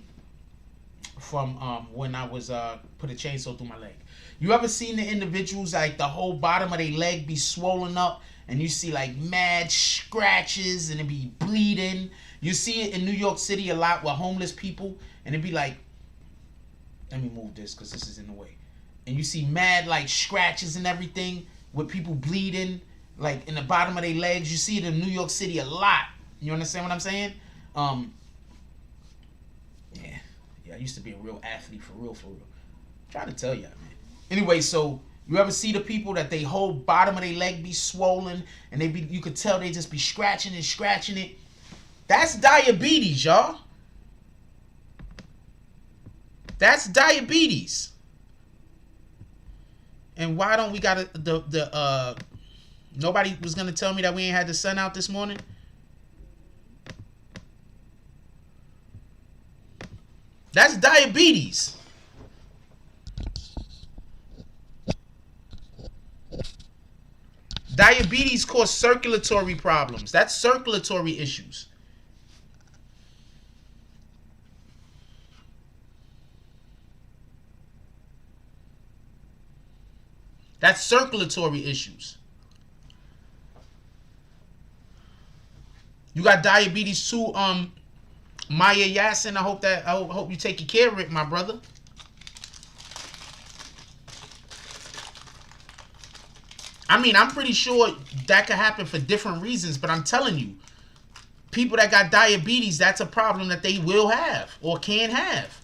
chainsaw through my leg. You ever seen the individuals, like the whole bottom of their leg be swollen up, and you see like mad scratches and it be bleeding? You see it in New York City a lot with homeless people, and it be like, let me move this because this is in the way. and you see mad like scratches and everything with people bleeding like in the bottom of their legs. You see it in New York City a lot. You understand what I'm saying? Yeah, I used to be a real athlete for real. I'm trying to tell y'all, man. Anyway, so you ever see the people that they whole bottom of their leg be swollen and you could tell they just be scratching it? That's diabetes, y'all. That's diabetes. And why don't we got nobody was gonna tell me that we ain't had the sun out this morning? That's diabetes. Diabetes causes circulatory problems. That's circulatory issues. That's circulatory issues. You got diabetes too, Maya Yasin. I hope you taking care of it, my brother. I mean, I'm pretty sure that could happen for different reasons, but I'm telling you, people that got diabetes, that's a problem that they will have or can have.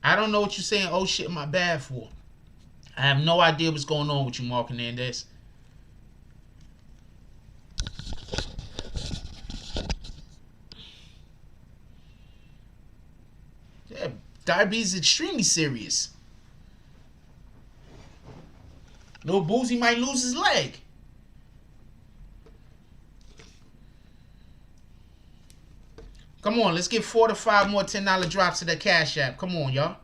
I don't know what you're saying, oh shit, my bad for. I have no idea what's going on with you, Mark Hernandez. Yeah, diabetes is extremely serious. Lil Boosie might lose his leg. Come on, let's get 4 to 5 more $10 drops to the Cash App. Come on, y'all.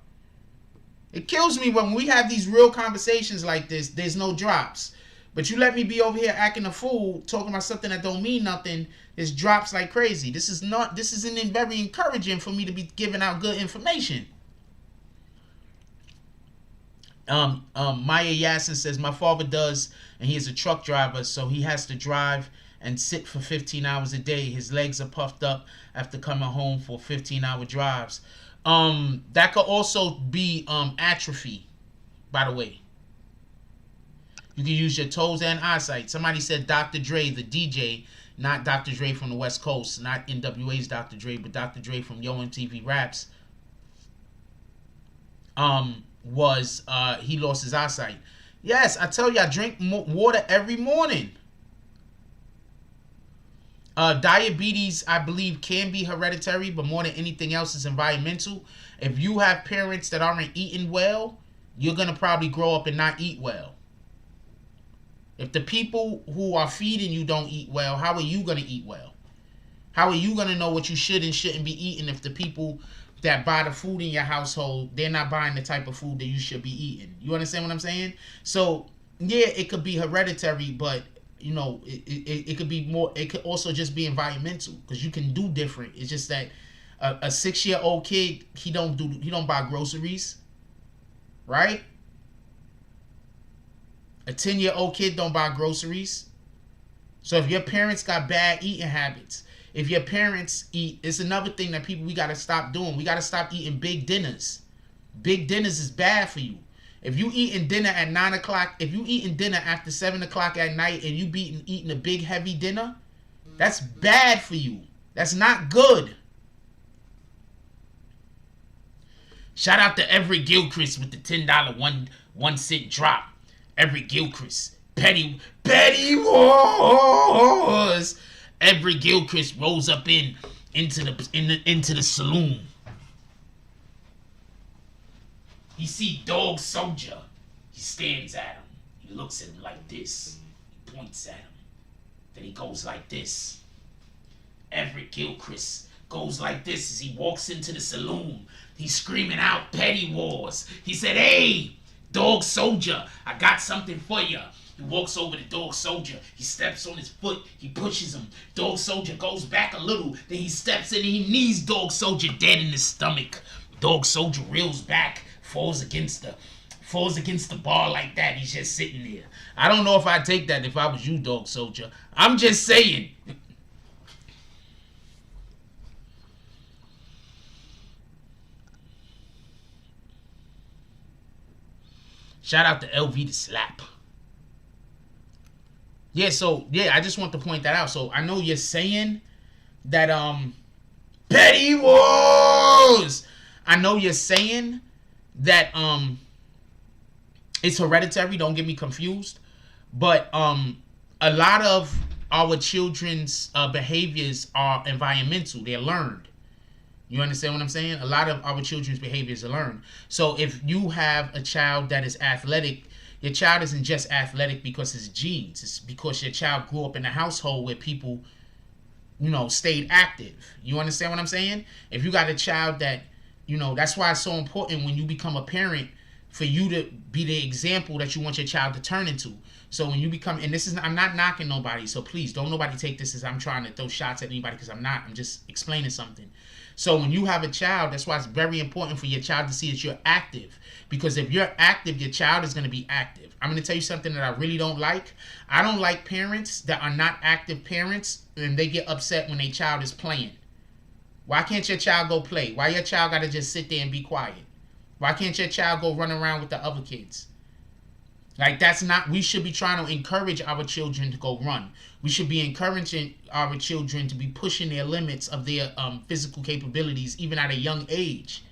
It kills me when we have these real conversations like this, there's no drops. But you let me be over here acting a fool, talking about something that don't mean nothing. There's drops like crazy. This isn't very encouraging for me to be giving out good information. Maya Yasin says, my father does, and he is a truck driver, so he has to drive and sit for 15 hours a day. His legs are puffed up after coming home for 15-hour drives. That could also be atrophy, by the way. You can use your toes and eyesight. Somebody said Dr. Dre, the DJ, not Dr. Dre from the West Coast, not NWA's Dr. Dre, but Dr. Dre from Yo MTV Raps. He lost his eyesight. Yes, I tell you, I drink water every morning. Diabetes, I believe, can be hereditary, but more than anything else is environmental. If you have parents that aren't eating well, you're going to probably grow up and not eat well. If the people who are feeding you don't eat well, how are you going to eat well? How are you going to know what you should and shouldn't be eating if the people that buy the food in your household, they're not buying the type of food that you should be eating? You understand what I'm saying? So, yeah, it could be hereditary, but you know, it could be more. It could also just be environmental, because you can do different. It's just that a 6-year-old kid, he don't buy groceries, right? A 10-year-old kid don't buy groceries. So if your parents got bad eating habits, if your parents eat, it's another thing that we gotta stop doing. We gotta stop eating big dinners. Big dinners is bad for you. If you eating dinner at 9 o'clock, if you eating dinner after 7 o'clock at night and you eating a big heavy dinner, that's bad for you. That's not good. Shout out to Everett Gilchrist with the $10 1 cent drop. Everett Gilchrist. Petty Wars. Everett Gilchrist rolls up into the saloon. He see Dog Soldier. He stands at him. He looks at him like this. He points at him. Then he goes like this. Everett Gilchrist goes like this as he walks into the saloon. He's screaming out Petty Wars. He said, hey, Dog Soldier, I got something for you. He walks over to Dog Soldier. He steps on his foot. He pushes him. Dog Soldier goes back a little. Then he steps in and he knees Dog Soldier dead in his stomach. Dog Soldier reels back. Falls against falls against the bar like that. He's just sitting there. I don't know if I'd take that if I was you, Dog Soldier. I'm just saying. Shout out to LV the Slap. Yeah, so, yeah, I just want to point that out. So, I know you're saying that, Petty Wars! I know you're saying that, it's hereditary. Don't get me confused. But, a lot of our children's behaviors are environmental. They're learned. You understand what I'm saying? A lot of our children's behaviors are learned. So if you have a child that is athletic, your child isn't just athletic because it's genes. It's because your child grew up in a household where people, you know, stayed active. You understand what I'm saying? If you got a child that, you know, that's why it's so important when you become a parent for you to be the example that you want your child to turn into. So when you become, and this is, I'm not knocking nobody, so please don't nobody take this as I'm trying to throw shots at anybody, because I'm not. I'm just explaining something. So when you have a child, that's why it's very important for your child to see that you're active. Because if you're active, your child is going to be active. I'm going to tell you something that I really don't like. I don't like parents that are not active parents and they get upset when their child is playing. Why can't your child go play? Why your child got to just sit there and be quiet? Why can't your child go run around with the other kids? Like, that's not, we should be trying to encourage our children to go run. We should be encouraging our children to be pushing their limits of their physical capabilities, even at a young age.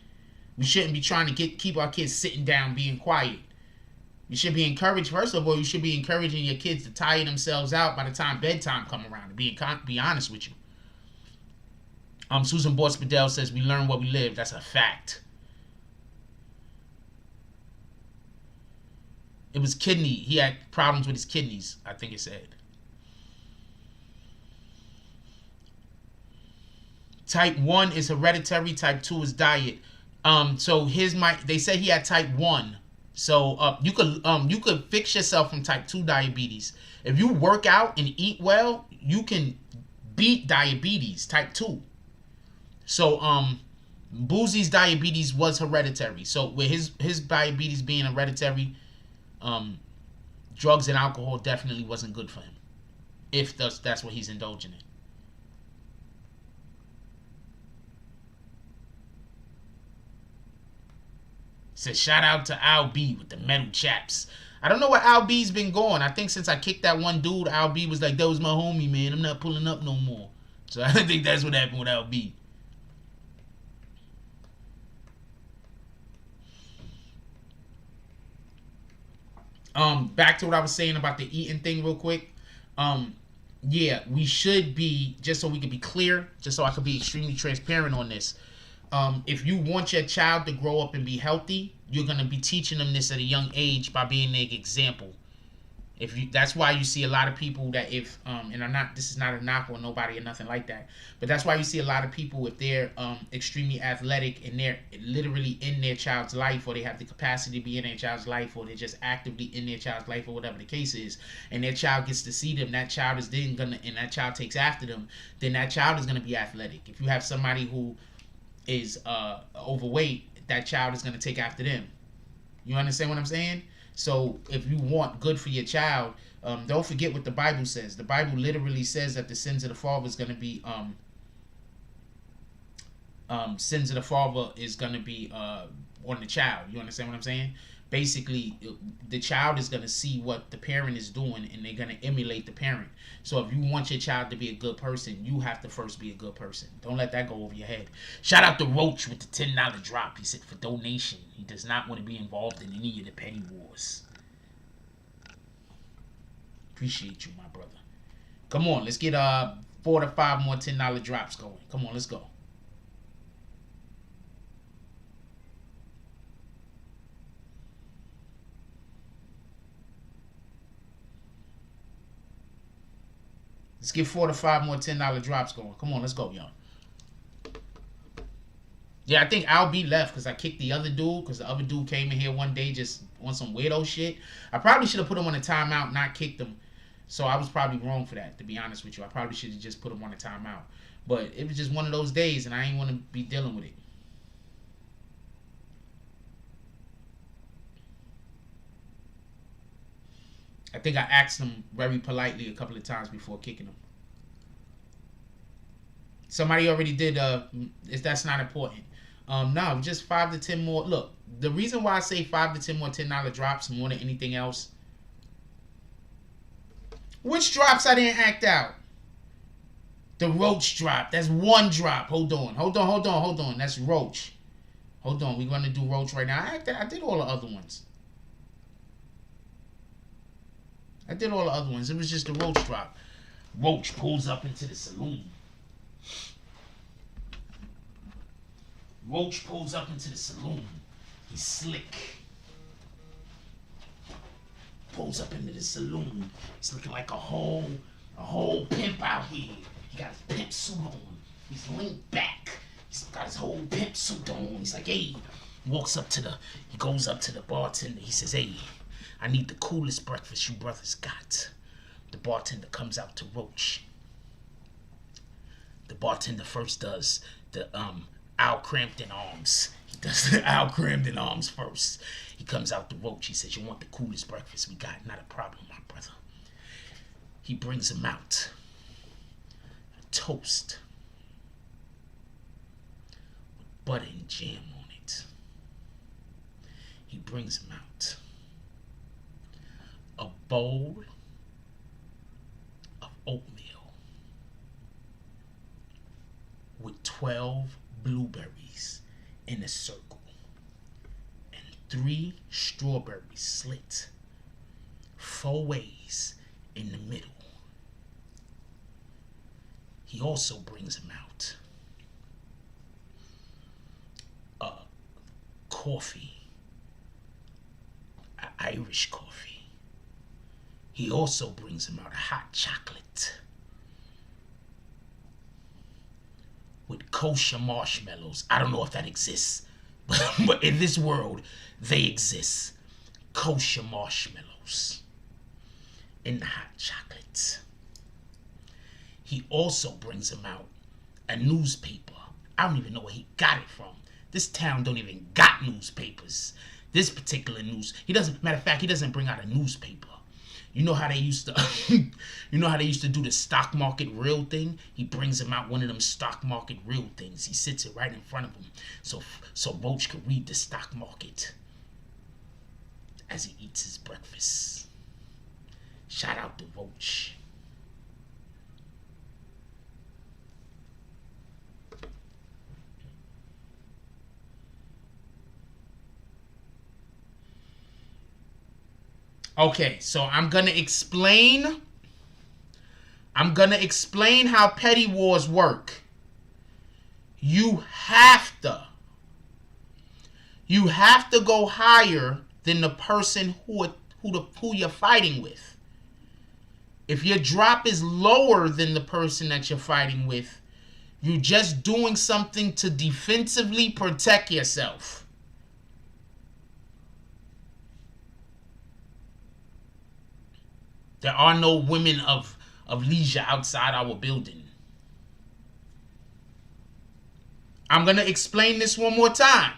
We shouldn't be trying to keep our kids sitting down, being quiet. You should be encouraged, first of all, you should be encouraging your kids to tire themselves out by the time bedtime come around, to be honest with you. Susan Borspadell says, we learn what we live. That's a fact. It was kidney. He had problems with his kidneys, I think it said. Type 1 is hereditary. Type 2 is diet. So they said he had type 1. So you could fix yourself from type 2 diabetes. If you work out and eat well, you can beat diabetes, type 2. So Boozie's diabetes was hereditary. So with his diabetes being hereditary, drugs and alcohol definitely wasn't good for him, if that's what he's indulging in. Says shout out to Al B with the metal chaps. I don't know where Al B's been going. I think since I kicked that one dude, Al B was like, that was my homie, man. I'm not pulling up no more. So I think that's what happened with Al B. Back to what I was saying about the eating thing real quick. Yeah, we should be, just so we can be clear, just so I can be extremely transparent on this. If you want your child to grow up and be healthy, you're going to be teaching them this at a young age by being their example. That's why you see a lot of people that this is not a knock on nobody or nothing like that, but that's why you see a lot of people, if they're extremely athletic and they're literally in their child's life, or they have the capacity to be in their child's life, or they're just actively in their child's life, or whatever the case is, and their child gets to see them, that child is then gonna, and that child takes after them, then that child is gonna be athletic. If you have somebody who is overweight, that child is gonna take after them. You understand what I'm saying? So if you want good for your child, don't forget what the Bible says. The Bible literally says that the sins of the father is going to be on the child. You understand what I'm saying? Basically, the child is going to see what the parent is doing, and they're going to emulate the parent. So if you want your child to be a good person, you have to first be a good person. Don't let that go over your head. Shout out to Roach with the $10 drop. He said for donation. He does not want to be involved in any of the petty wars. Appreciate you, my brother. Come on, let's get 4 to 5 more $10 drops going. Come on, let's go. Let's get 4 to 5 more $10 drops going. Come on, let's go, y'all. Yeah, I think Al B left because I kicked the other dude, because the other dude came in here one day just on some weirdo shit. I probably should have put him on a timeout, not kicked him. So I was probably wrong for that, to be honest with you. I probably should have just put him on a timeout. But it was just one of those days, and I ain't want to be dealing with it. I think I asked him very politely a couple of times before kicking him. Somebody already did. That's not important. No, just 5 to 10 more. Look, the reason why I say 5 to 10 more $10 drops more than anything else. Which drops I didn't act out? The Roach drop. That's one drop. Hold on. That's Roach. Hold on. We're going to do Roach right now. I did all the other ones. It was just the Roach drop. Roach pulls up into the saloon. He's slick. Pulls up into the saloon. He's looking like a whole pimp out here. He got his pimp suit on. He's leaned back. He's got his whole pimp suit on. He's like, hey. He goes up to the bartender. He says, hey, I need the coolest breakfast you brothers got. The bartender comes out to Roach. The bartender first does the Al Crampton arms. He does the Al Crampton arms first. He comes out to Roach. He says, you want the coolest breakfast we got? Not a problem, my brother. He brings him out a toast with butter and jam on it. He brings him out a bowl of oatmeal with 12 blueberries in a circle and 3 strawberries slit 4 ways in the middle. He also brings him out a coffee, an Irish coffee. He also brings him out a hot chocolate with kosher marshmallows. I don't know if that exists, but in this world, they exist. Kosher marshmallows in the hot chocolate. He also brings him out a newspaper. I don't even know where he got it from. This town don't even got newspapers. This particular matter of fact, he doesn't bring out a newspaper. You know how they used to do the stock market real thing? He brings him out one of them stock market real things. He sits it right in front of him so Roach could read the stock market as he eats his breakfast. Shout out to Roach. Okay, so I'm gonna explain how petty wars work. You have to go higher than the person who you're fighting with. If your drop is lower than the person that you're fighting with, you're just doing something to defensively protect yourself. There are no women of leisure outside our building. I'm going to explain this one more time.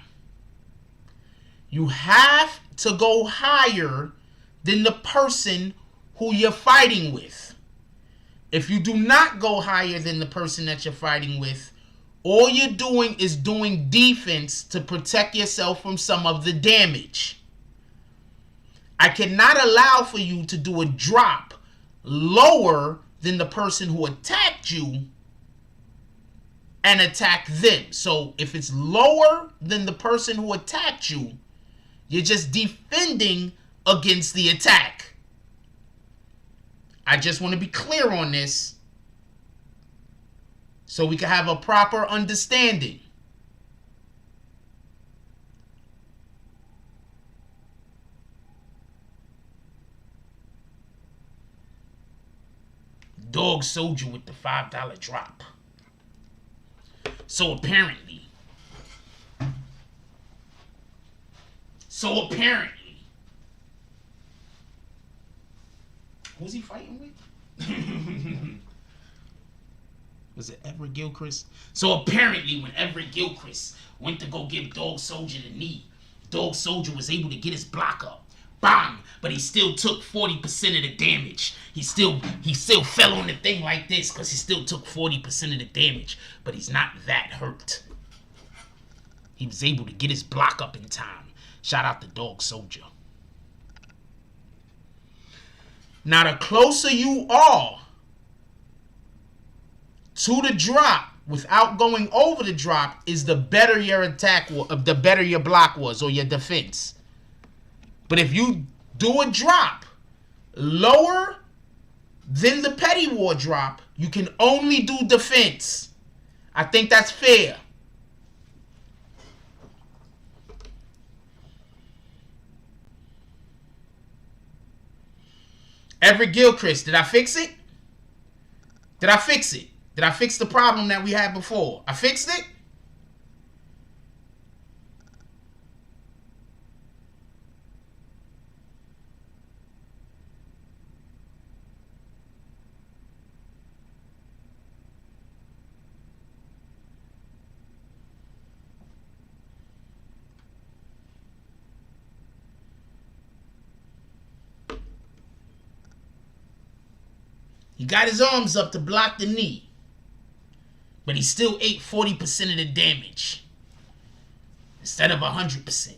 You have to go higher than the person who you're fighting with. If you do not go higher than the person that you're fighting with, all you're doing is doing defense to protect yourself from some of the damage. I cannot allow for you to do a drop lower than the person who attacked you and attack them. So if it's lower than the person who attacked you, you're just defending against the attack. I just want to be clear on this so we can have a proper understanding. Dog sold you with the $5 drop. So apparently, who's he fighting with? Was it Everett Gilchrist? So apparently, when Everett Gilchrist went to go give Dog Soldier the knee, Dog Soldier was able to get his block up. bang. But he still took 40% of the damage. He still fell on the thing like this because he still took 40% of the damage. But he's not that hurt. He was able to get his block up in time. Shout out to Dog Soldier. Now, the closer you are to the drop without going over the drop is the better your attack was, the better your block was or your defense. But if you do a drop lower than the Petty War drop, you can only do defense. I think that's fair. Everett Gilchrist, did I fix it? Did I fix it? Did I fix the problem that we had before? I fixed it? He got his arms up to block the knee. But he still ate 40% of the damage. Instead of 100%.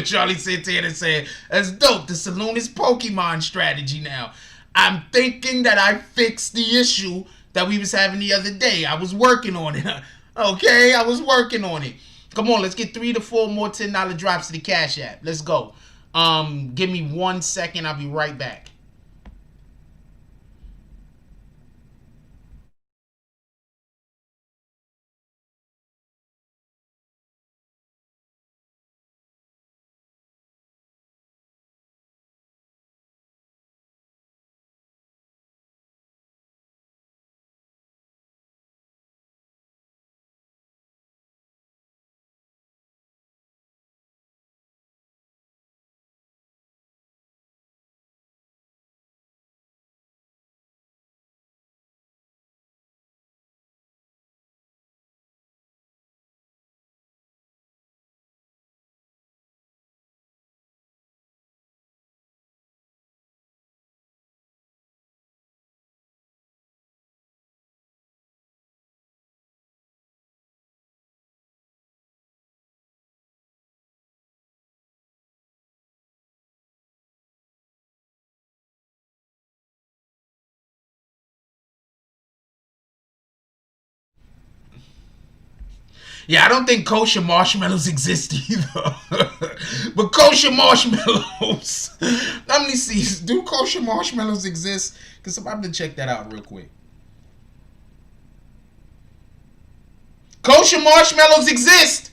Charlie Santana said, that's dope. The Saloon is Pokemon strategy now. I'm thinking that I fixed the issue that we was having the other day. I was working on it. Okay, I was working on it. Come on, let's get 3 to 4 more $10 drops to the Cash App. Let's go. Give me 1 second. I'll be right back. Yeah, I don't think kosher marshmallows exist either. But kosher marshmallows. Let me see. Do kosher marshmallows exist? Because I'm going to check that out real quick. Kosher marshmallows exist.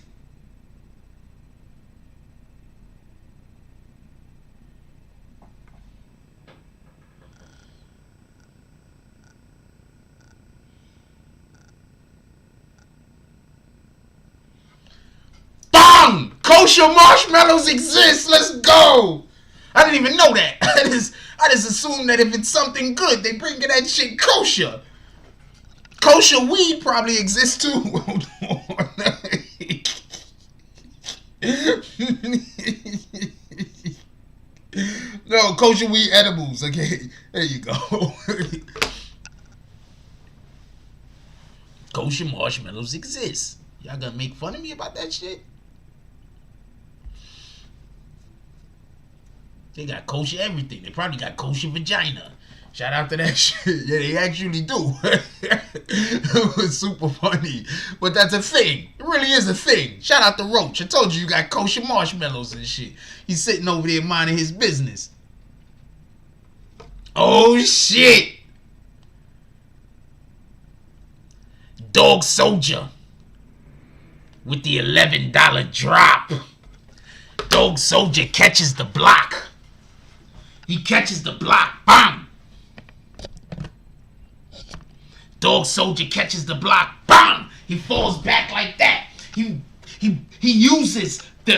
Kosher marshmallows exist. Let's go. I didn't even know that. I just assumed that if it's something good, they bring that shit kosher. Kosher weed probably exists too. Hold on. No, kosher weed edibles. Okay, there you go. Kosher marshmallows exist. Y'all gonna make fun of me about that shit? They got kosher everything. They probably got kosher vagina. Shout out to that shit. Yeah, they actually do. It was super funny. But that's a thing. It really is a thing. Shout out to Roach. I told you got kosher marshmallows and shit. He's sitting over there minding his business. Oh, shit. Dog Soldier with the $11 drop. Dog Soldier catches the block. He catches the block. Bam! Dog Soldier catches the block. Bam! He falls back like that. He uses the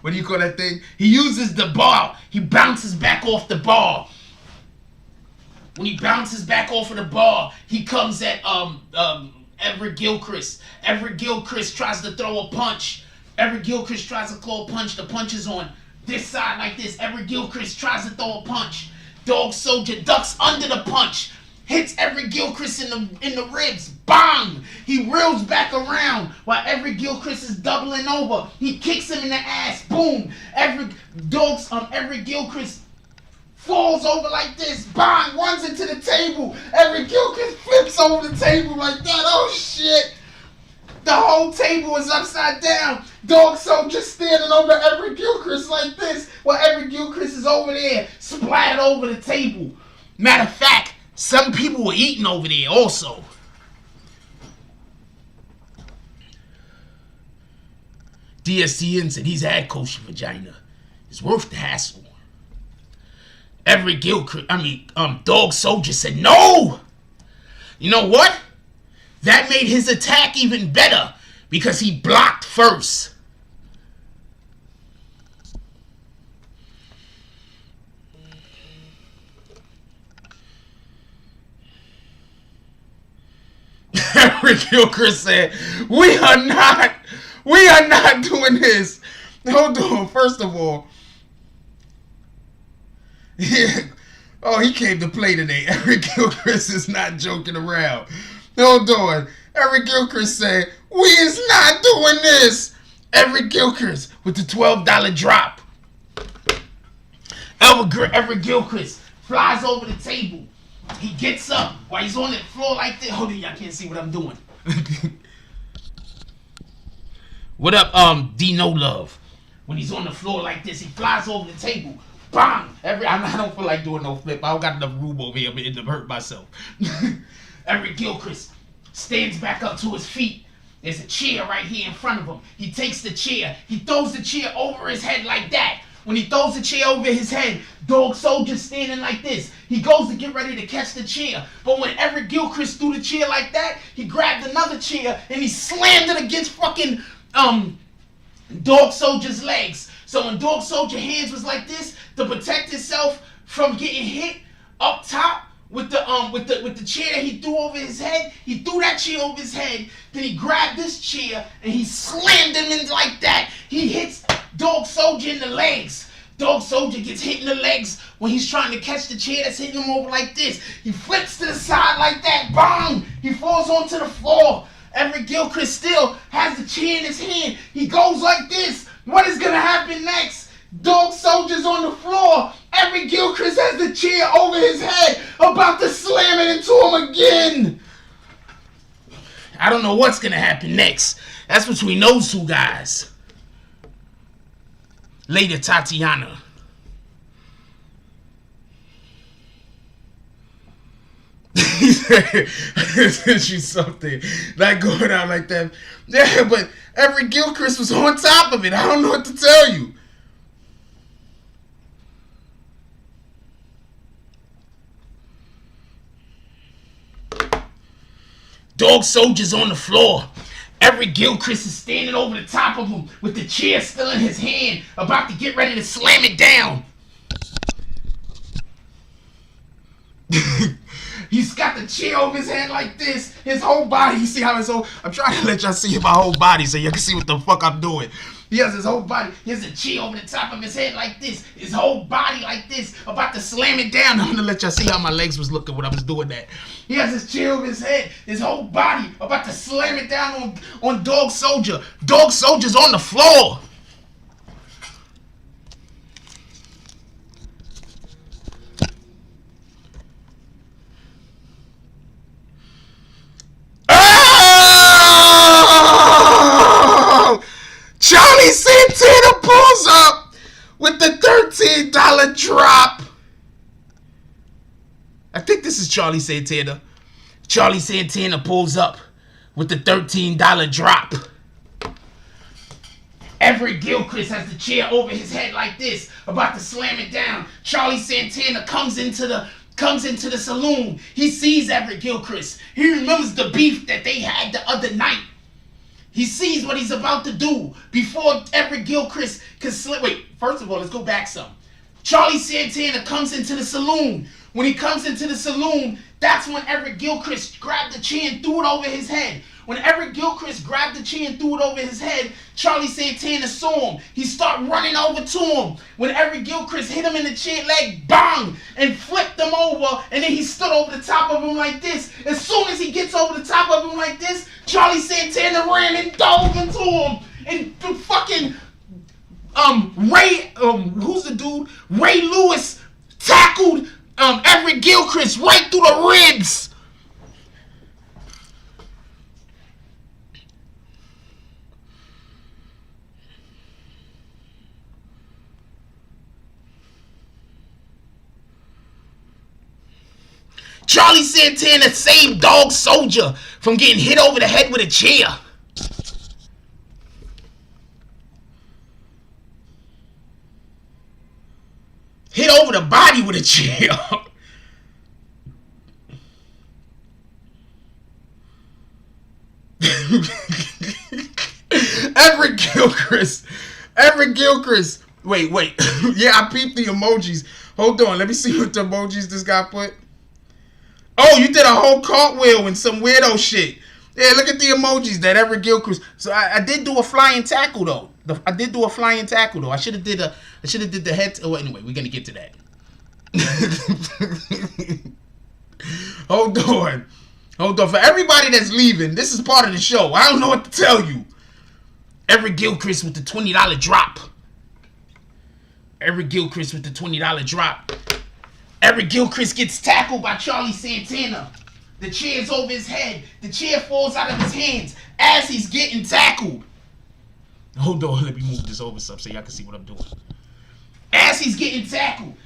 what do you call that thing? He uses the bar. He bounces back off the bar. When he bounces back off of the bar, he comes at Everett Gilchrist. Everett Gilchrist tries to throw a punch. Everett Gilchrist tries to throw a punch. The punch is on this side like this. Everett Gilchrist tries to throw a punch. Dog Soldier ducks under the punch. Hits Everett Gilchrist in the ribs. Bang! He reels back around while Everett Gilchrist is doubling over. He kicks him in the ass. Boom! Everett Gilchrist falls over like this. Bang! Runs into the table. Everett Gilchrist flips over the table like that. Oh shit! The whole table is upside down. Dog Soldier standing over Everett Gilchrist like this while Everett Gilchrist is over there splattered over the table. Matter of fact, some people were eating over there also. DSTN said he's had kosher vagina. It's worth the hassle. Dog Soldier said no. You know what? That made his attack even better because he blocked first. Everett Gilchrist said, we are not doing this. Hold on, first of all. Yeah. Oh, he came to play today. Everett Gilchrist is not joking around. Hold on. Everett Gilchrist said, we is not doing this. Everett Gilchrist with the $12 drop. Everett Gilchrist flies over the table. He gets up while he's on the floor like this. Hold on, y'all can't see what I'm doing. What up, D No Love? When he's on the floor like this, he flies over the table. Bang! I don't feel like doing no flip. I don't got enough room over here to hurt myself. Everett Gilchrist stands back up to his feet. There's a chair right here in front of him. He takes the chair. He throws the chair over his head like that. When he throws the chair over his head, Dog Soldier's standing like this. He goes to get ready to catch the chair. But when Everett Gilchrist threw the chair like that, he grabbed another chair and he slammed it against fucking Dog Soldier's legs. So when Dog Soldier hands was like this to protect himself from getting hit up top with the chair that he threw over his head, he threw that chair over his head. Then he grabbed this chair and he slammed him in like that. He hits Dog Soldier in the legs. Dog Soldier gets hit in the legs when he's trying to catch the chair that's hitting him over like this. He flips to the side like that. Bang! He falls onto the floor. Everett Gilchrist still has the chair in his hand. He goes like this. What is going to happen next? Dog Soldier's on the floor. Everett Gilchrist has the chair over his head, about to slam it into him again. I don't know what's going to happen next. That's between those two guys. Later, Tatiana. He said, she's something. Not going out like that. Yeah, but Everett Gilchrist was on top of it. I don't know what to tell you. Dog Soldier's on the floor. Everett Gilchrist is standing over the top of him with the chair still in his hand, about to get ready to slam it down. He's got the chair over his head like this. His whole body. You see how his whole... I'm trying to let y'all see my whole body so you can see what the fuck I'm doing. He has his whole body. He has a chair over the top of his head like this. His whole body like this. About to slam it down. I'm going to let y'all see how my legs was looking when I was doing that. He has his chair over his head. His whole body. About to slam it down on Dog Soldier. Dog Soldier's on the floor. Charlie Santana pulls up with the $13 drop. I think this is Charlie Santana. Charlie Santana pulls up with the $13 drop. Everett Gilchrist has the chair over his head like this, about to slam it down. Charlie Santana comes into the saloon. He sees Everett Gilchrist. He remembers the beef that they had the other night. He sees what he's about to do before Everett Gilchrist can slip. Wait, first of all, let's go back some. Charlie Santana comes into the saloon When he comes into the saloon, that's when Eric Gilchrist grabbed the chair and threw it over his head. When Eric Gilchrist grabbed the chair and threw it over his head, Charlie Santana saw him. He started running over to him. When Eric Gilchrist hit him in the chair leg, bang, and flipped him over, and then he stood over the top of him like this. As soon as he gets over the top of him like this, Charlie Santana ran and dove into him. And the fucking who's the dude? Ray Lewis tackled Eric Gilchrist right through the ribs. Charlie Santana saved Dog Soldier from getting hit over the head with a chair. Hit over the body with a chair. Everett Gilchrist. Wait. Yeah, I peeped the emojis. Hold on, let me see what the emojis this guy put. Oh, you did a whole cartwheel and some weirdo shit. Yeah, look at the emojis that Everett Gilchrist. So I did do a flying tackle though. I should have did the head. Oh, anyway, we're gonna get to that. Hold on. For everybody that's leaving, this is part of the show. I don't know what to tell you. Everett Gilchrist with the $20 drop. Everett Gilchrist gets tackled by Charlie Santana. The chair's over his head. The chair falls out of his hands as he's getting tackled. Hold on, let me move this over so y'all can see what I'm doing. As he's getting tackled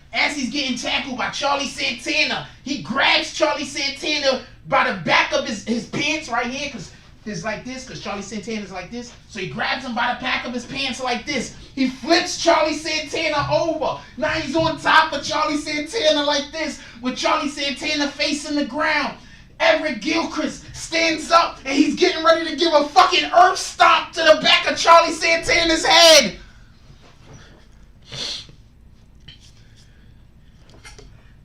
by Charlie Santana, he grabs Charlie Santana by the back of his pants right here, because it's like this, because Charlie Santana's like this. So he grabs him by the back of his pants like this. He flips Charlie Santana over. Now he's on top of Charlie Santana like this, with Charlie Santana facing the ground. Everett Gilchrist stands up and he's getting ready to give a fucking earth stomp to the back of Charlie Santana's head.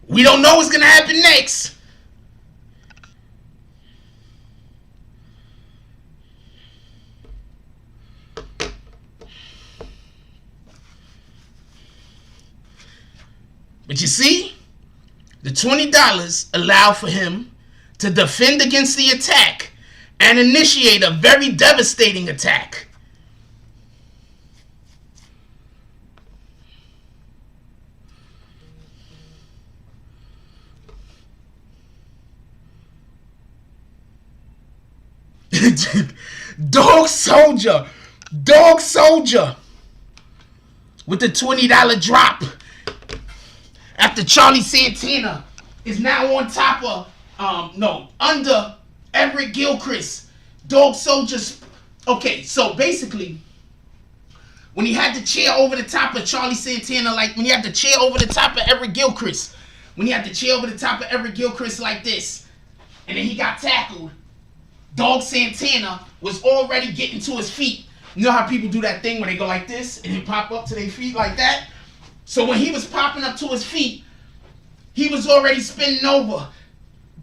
We don't know what's gonna happen next. But you see, the $20 allowed for him to defend against the attack and initiate a very devastating attack. Dog Soldier with the $20 drop after Charlie Santana is now on top of under Everett Gilchrist. Dog Soldiers. Okay, so basically, when he had the chair over the top of Charlie Santana, like when he had the chair over the top of Everett Gilchrist, like this, and then he got tackled, Dog Santana was already getting to his feet. You know how people do that thing where they go like this and then pop up to their feet like that? So when he was popping up to his feet, he was already spinning over.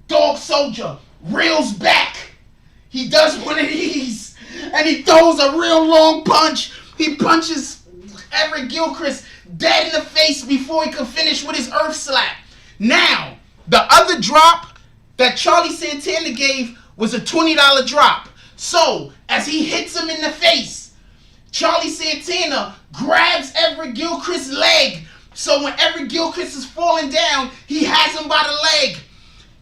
Dog Soldier reels back. He does one of these and he throws a real long punch. He punches Everett Gilchrist dead in the face before he could finish with his earth slap. Now, the other drop that Charlie Santana gave was a $20 drop. So, as he hits him in the face, Charlie Santana grabs Everett Gilchrist's leg. So when Everett Gilchrist is falling down, he has him by the leg.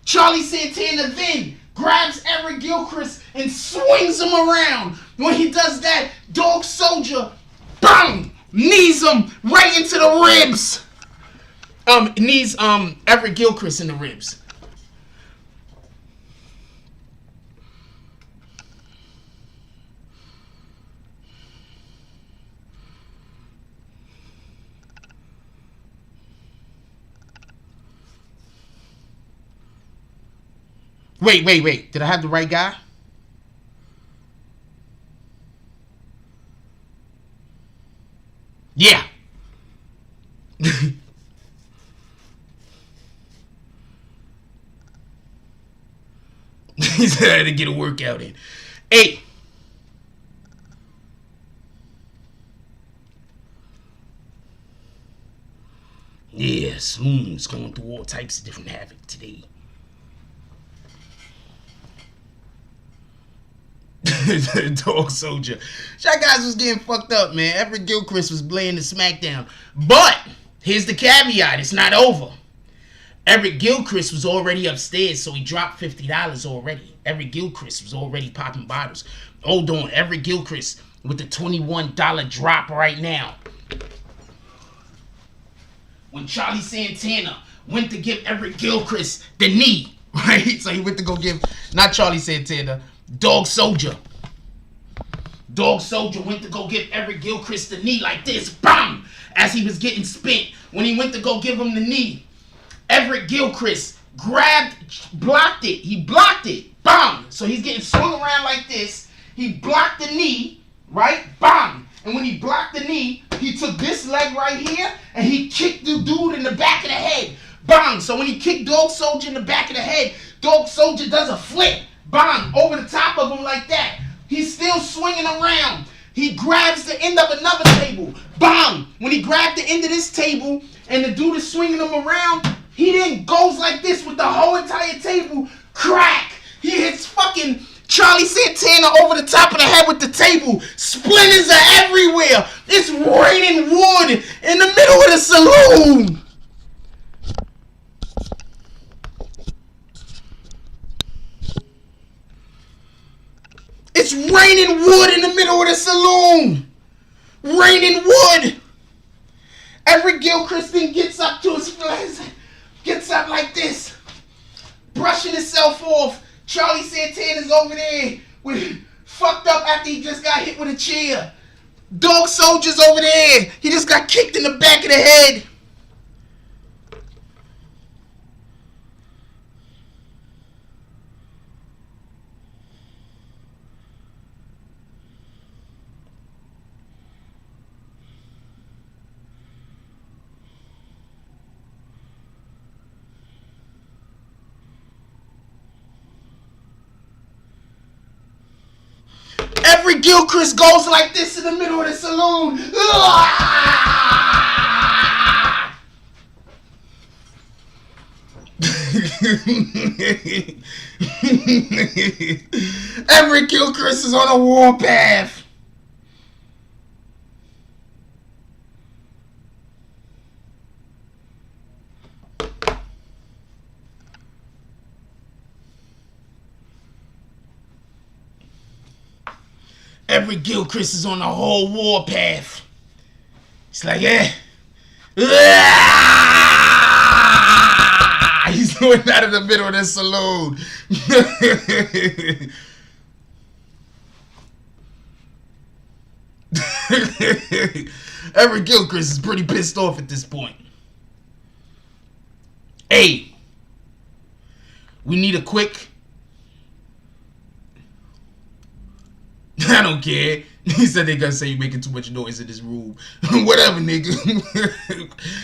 Charlie Santana then grabs Everett Gilchrist and swings him around. When he does that, Dog Soldier, bang, knees him right into the ribs. Knees Everett Gilchrist in the ribs. Wait. Did I have the right guy? Yeah. He said I had to get a workout in. 8. Yeah, Smoom's going through all types of different havoc today. Dog Soldier. Y'all guys was getting fucked up, man. Everett Gilchrist was playing the SmackDown. But here's the caveat. It's not over. Everett Gilchrist was already upstairs, so he dropped $50 already. Everett Gilchrist was already popping bottles. Hold on. Everett Gilchrist with the $21 drop right now. When Charlie Santana went to give Everett Gilchrist the knee, right? So he went to go give, not Charlie Santana, Dog Soldier. Dog Soldier went to go give Everett Gilchrist the knee like this, bam! As he was getting spent. When he went to go give him the knee, Everett Gilchrist blocked it. He blocked it, bam! So he's getting swung around like this. He blocked the knee, right? Bam! And when he blocked the knee, he took this leg right here and he kicked the dude in the back of the head. Bang! So when he kicked Dog Soldier in the back of the head, Dog Soldier does a flip. Bang! Over the top of him like that. He's still swinging around. He grabs the end of another table. Bang! When he grabbed the end of this table and the dude is swinging him around, he then goes like this with the whole entire table. Crack! He hits fucking Charlie Santana over the top of the head with the table. Splinters are everywhere. It's raining wood in the middle of the saloon. It's raining wood in the middle of the saloon. Raining wood. Everett Gilchrist then gets up to his flags. Gets up like this. Brushing himself off. Charlie Santana's over there with fucked up after he just got hit with a chair. Dog Soldier's over there. He just got kicked in the back of the head. Everett Gilchrist goes like this in the middle of the saloon. Everett Gilchrist is on a warpath. Everett Gilchrist is on a whole warpath. It's like, he's going out of the middle of the saloon. Everett Gilchrist is pretty pissed off at this point. Hey, we need a quick. I don't care. He said they gonna say you making too much noise in this room. Whatever, nigga.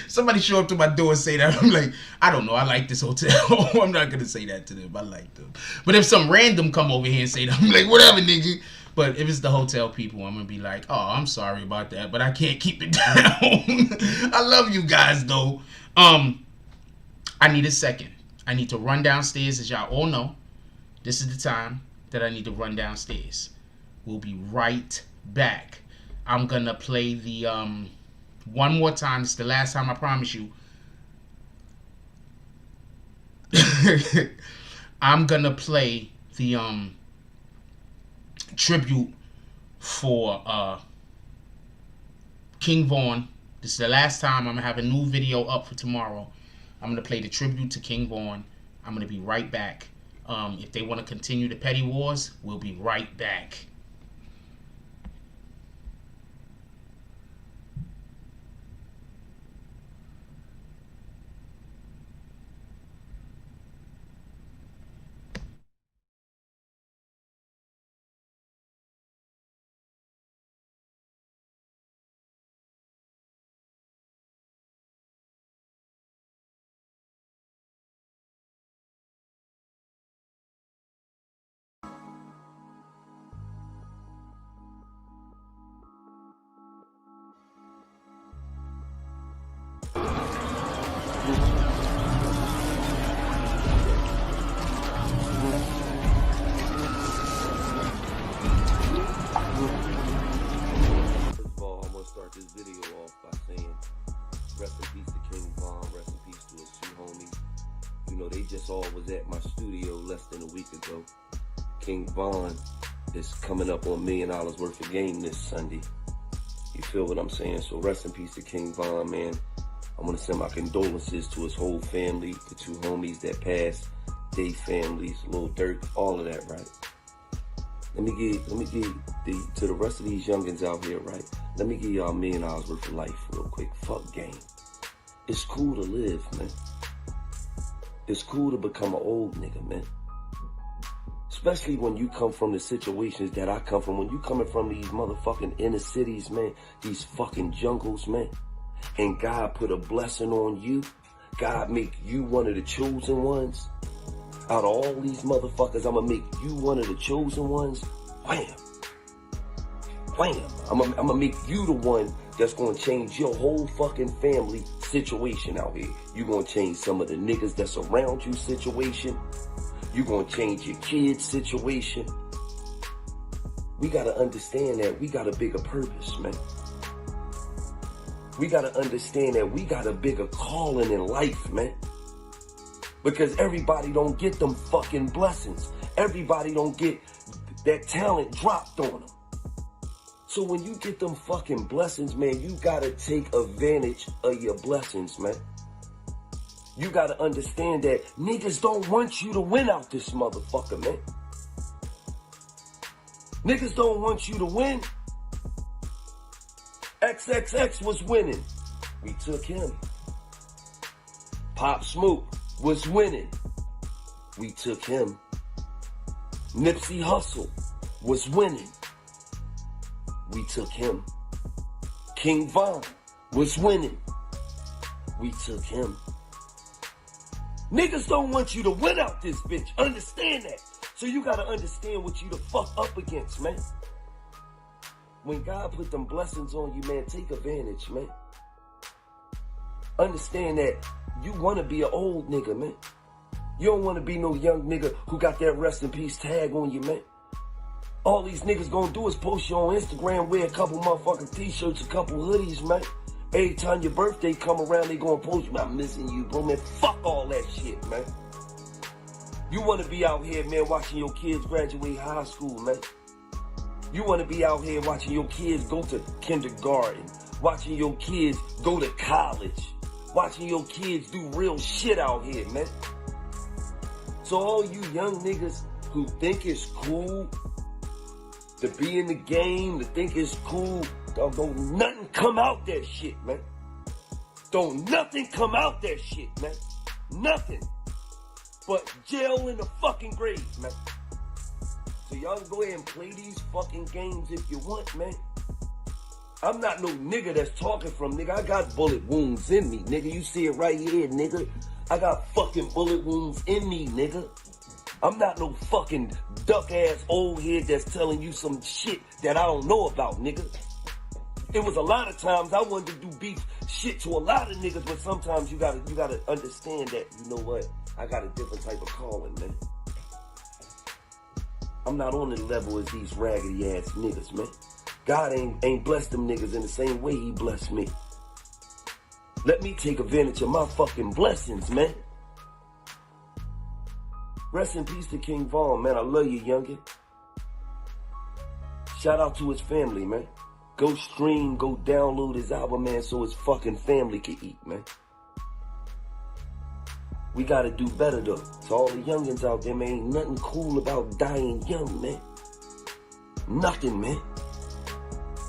Somebody show up to my door and say that. I'm like, I don't know. I like this hotel. I'm not gonna say that to them. I like them. But if some random come over here and say that, I'm like, whatever, nigga. But if it's the hotel people, I'm gonna be like, oh, I'm sorry about that, but I can't keep it down. I love you guys though. I need a second. I need to run downstairs, as y'all all know. This is the time that I need to run downstairs. We'll be right back. I'm gonna play the one more time. It's the last time, I promise you. I'm gonna play the tribute for King Vaughn. This is the last time. I'm gonna have a new video up for tomorrow. I'm gonna play the tribute to King Vaughn. I'm gonna be right back. If they want to continue the petty wars, we'll be right back. know, they just all was at my studio less than a week ago. King Von is coming up on $1 million worth of game this Sunday. You feel what I'm saying? So rest in peace to King Von, man. I want to send my condolences to his whole family, the 2 homies that passed, their families, Lil Durk, all of that, right? Let me give to the rest of these youngins out here, right? Let me give y'all $1 million worth of life real quick. Fuck game. It's cool to live, man. It's cool to become an old nigga, man. Especially when you come from the situations that I come from. When you coming from these motherfucking inner cities, man. These fucking jungles, man. And God put a blessing on you. God make you one of the chosen ones. Out of all these motherfuckers, I'm gonna make you one of the chosen ones. Wham. Wham. I'm gonna make you the one that's gonna change your whole fucking family situation out here. You gonna change some of the niggas that's around you situation. You gonna change your kids situation. We gotta understand that we got a bigger purpose, man. We gotta understand that we got a bigger calling in life, man. Because everybody don't get them fucking blessings. Everybody don't get that talent dropped on them. So when you get them fucking blessings, man, you gotta take advantage of your blessings, man. You gotta understand that niggas don't want you to win out this motherfucker, man. Niggas don't want you to win. XXX was winning. We took him. Pop Smoke was winning. We took him. Nipsey Hussle was winning. We took him. King Von was winning. We took him. Niggas don't want you to win out this bitch. Understand that. So you gotta understand what you the fuck up against, man. When God put them blessings on you, man, take advantage, man. Understand that you want to be an old nigga, man. You don't want to be no young nigga who got that rest in peace tag on you, man. All these niggas gonna do is post you on Instagram, wear a couple motherfucking t-shirts, a couple hoodies, man. Every time your birthday come around, they gonna post you, I'm missing you, bro, man. Fuck all that shit, man. You want to be out here, man, watching your kids graduate high school, man. You want to be out here watching your kids go to kindergarten, watching your kids go to college, watching your kids do real shit out here, man. So all you young niggas who think it's cool to be in the game, to think it's cool, don't nothing come out that shit, man. Don't nothing come out that shit, man. Nothing. But jail in the fucking grave, man. So y'all go ahead and play these fucking games if you want, man. I'm not no nigga that's talking from, nigga. I got bullet wounds in me, nigga. You see it right here, nigga. I got fucking bullet wounds in me, nigga. I'm not no fucking duck-ass old head that's telling you some shit that I don't know about, nigga. It was a lot of times I wanted to do beef shit to a lot of niggas, but sometimes you gotta understand that, you know what? I got a different type of calling, man. I'm not on the level as these raggedy ass niggas, man. God ain't blessed them niggas in the same way he blessed me. Let me take advantage of my fucking blessings, man. Rest in peace to King Von, man. I love you, youngin. Shout out to his family, man. Go stream, go download his album, man, so his fucking family can eat, man. We gotta do better, though. To all the youngins out there, man, ain't nothing cool about dying young, man. Nothing, man.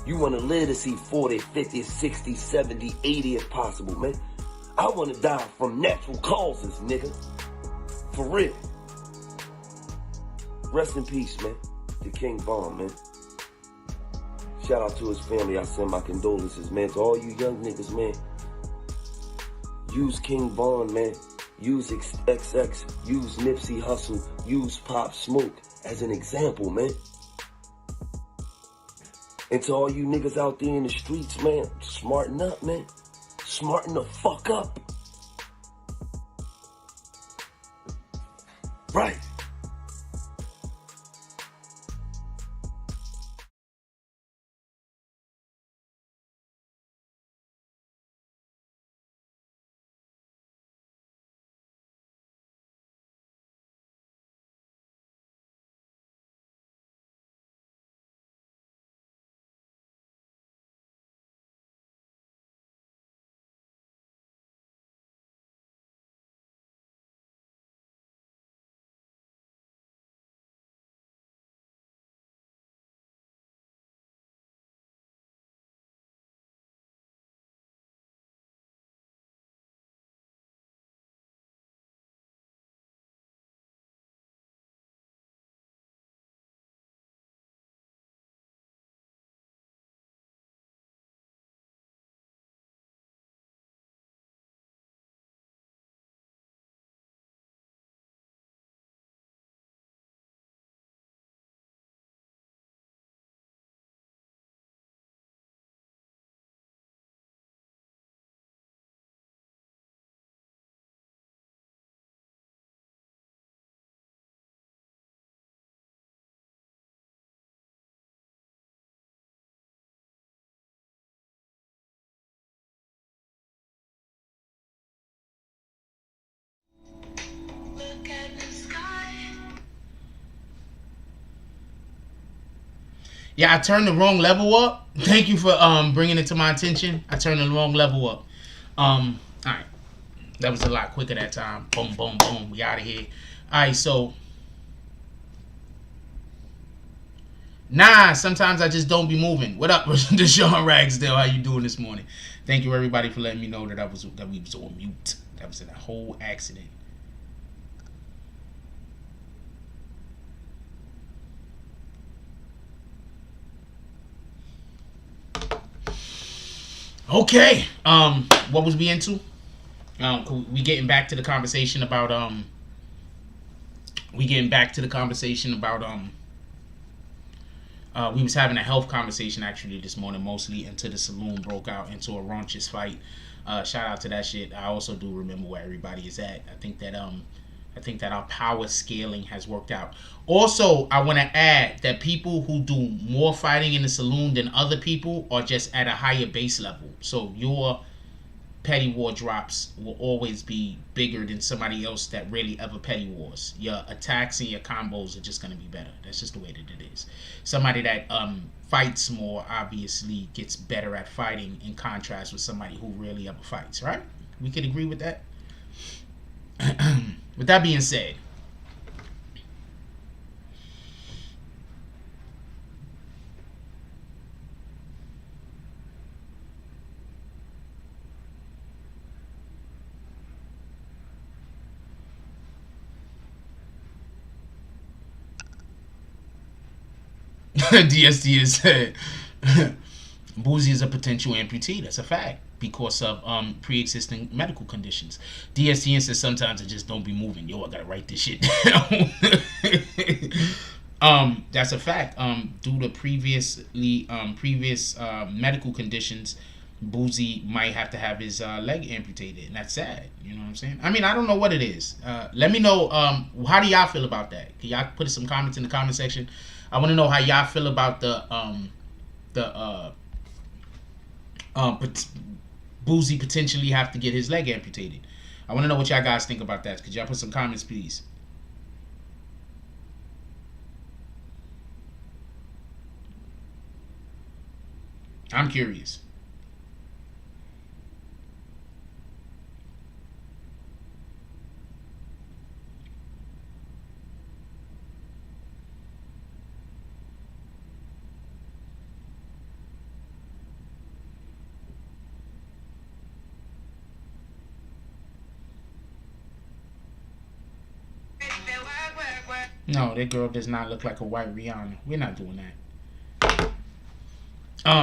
You wanna live to see 40, 50, 60, 70, 80 if possible, man. I wanna die from natural causes, nigga. For real. Rest in peace, man, to King Von, man. Shout out to his family. I send my condolences, man. To all you young niggas, man. Use King Von, man. Use XX. Use Nipsey Hussle. Use Pop Smoke as an example, man. And to all you niggas out there in the streets, man, smarten up, man. Smarten the fuck up. Right. Yeah, I turned the wrong level up. Thank you for bringing it to my attention. I turned the wrong level up. All right. That was a lot quicker that time. Boom, boom, boom. We out of here. All right, so. Nah, sometimes I just don't be moving. What up, Deshaun Ragsdale? How you doing this morning? Thank you, everybody, for letting me know that we was on mute. That was a whole accident. Okay. What was we into? We getting back to the conversation about we was having a health conversation actually this morning, mostly until the saloon broke out into a raunchous fight. Shout out to that shit. I also do remember where everybody is at. I think that our power scaling has worked out. Also, I want to add that people who do more fighting in the saloon than other people are just at a higher base level. So your petty war drops will always be bigger than somebody else that really ever petty wars. Your attacks and your combos are just going to be better. That's just the way that it is. Somebody that fights more obviously gets better at fighting in contrast with somebody who really ever fights, right? We could agree with that. With that being said, DSD has said Boozie is a potential amputee. That's a fact because of pre-existing medical conditions. DSTN says sometimes I just don't be moving. Yo, I gotta write this shit down. That's a fact. Due to previous medical conditions, Boozie might have to have his leg amputated, and that's sad. You know what I'm saying? I mean, I don't know what it is. Let me know. How do y'all feel about that? Can y'all put some comments in the comment section? I want to know how y'all feel about the Boozie potentially have to get his leg amputated. I want to know what y'all guys think about that. Could y'all put some comments, please? I'm curious. No, that girl does not look like a white Rihanna. We're not doing that.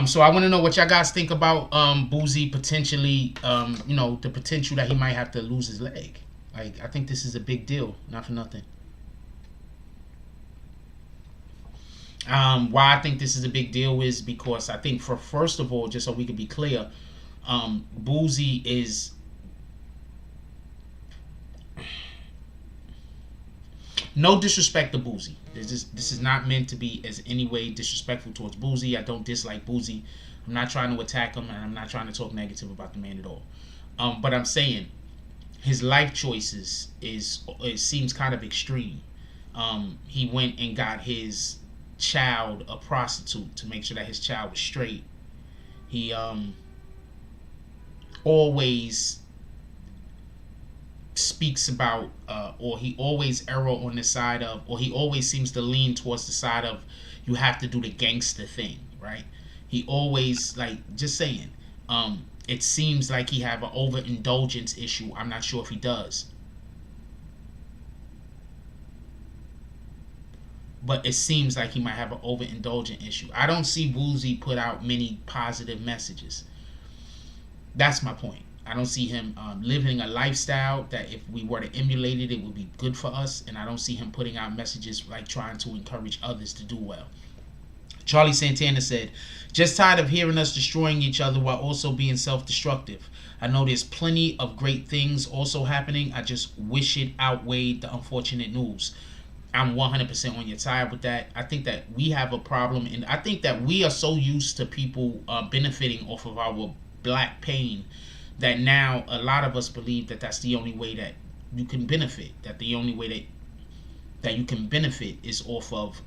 So I want to know what y'all guys think about Boozie potentially, the potential that he might have to lose his leg. Like, I think this is a big deal, not for nothing. Why I think this is a big deal is because I think first of all, just so we can be clear, Boozie is... No disrespect to Boozie. This is not meant to be as any way disrespectful towards Boozie. I don't dislike Boozie. I'm not trying to attack him, and I'm not trying to talk negative about the man at all. But I'm saying his life choices it seems kind of extreme. He went and got his child a prostitute to make sure that his child was straight. He always speaks about or he always err on the side of, or he always seems to lean towards the side of, you have to do the gangster thing, right? He always, like, just saying, it seems like he have an overindulgence issue. I'm not sure if he does, but it seems like he might have an overindulgent issue. I don't see Boozie put out many positive messages. That's my point. I don't see him living a lifestyle that if we were to emulate it, it would be good for us. And I don't see him putting out messages like trying to encourage others to do well. Charlie Santana said, just tired of hearing us destroying each other while also being self-destructive. I know there's plenty of great things also happening. I just wish it outweighed the unfortunate news. I'm 100% on your side with that. I think that we have a problem, and I think that we are so used to people benefiting off of our black pain that now a lot of us believe that that's the only way that you can benefit. That the only way that you can benefit is off of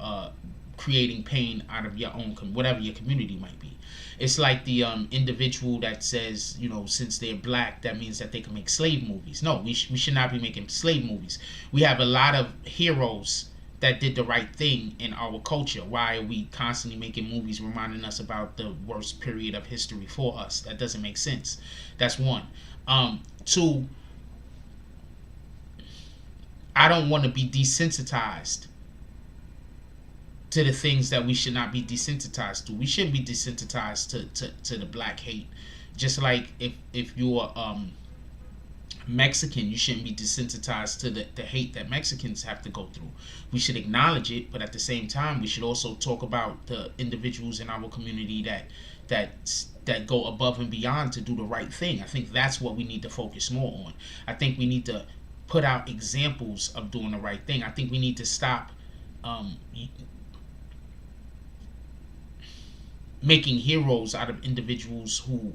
creating pain out of your own, whatever your community might be. It's like the individual that says, you know, since they're black, that means that they can make slave movies. No, we should not be making slave movies. We have a lot of heroes that did the right thing in our culture. Why are we constantly making movies reminding us about the worst period of history for us? That doesn't make sense. That's one. Two, I don't want to be desensitized to the things that we should not be desensitized to. We shouldn't be desensitized to the black hate. Just like if you're Mexican, you shouldn't be desensitized to the hate that Mexicans have to go through. We should acknowledge it, but at the same time, we should also talk about the individuals in our community that go above and beyond to do the right thing. I think that's what we need to focus more on. I think we need to put out examples of doing the right thing. I think we need to stop making heroes out of individuals who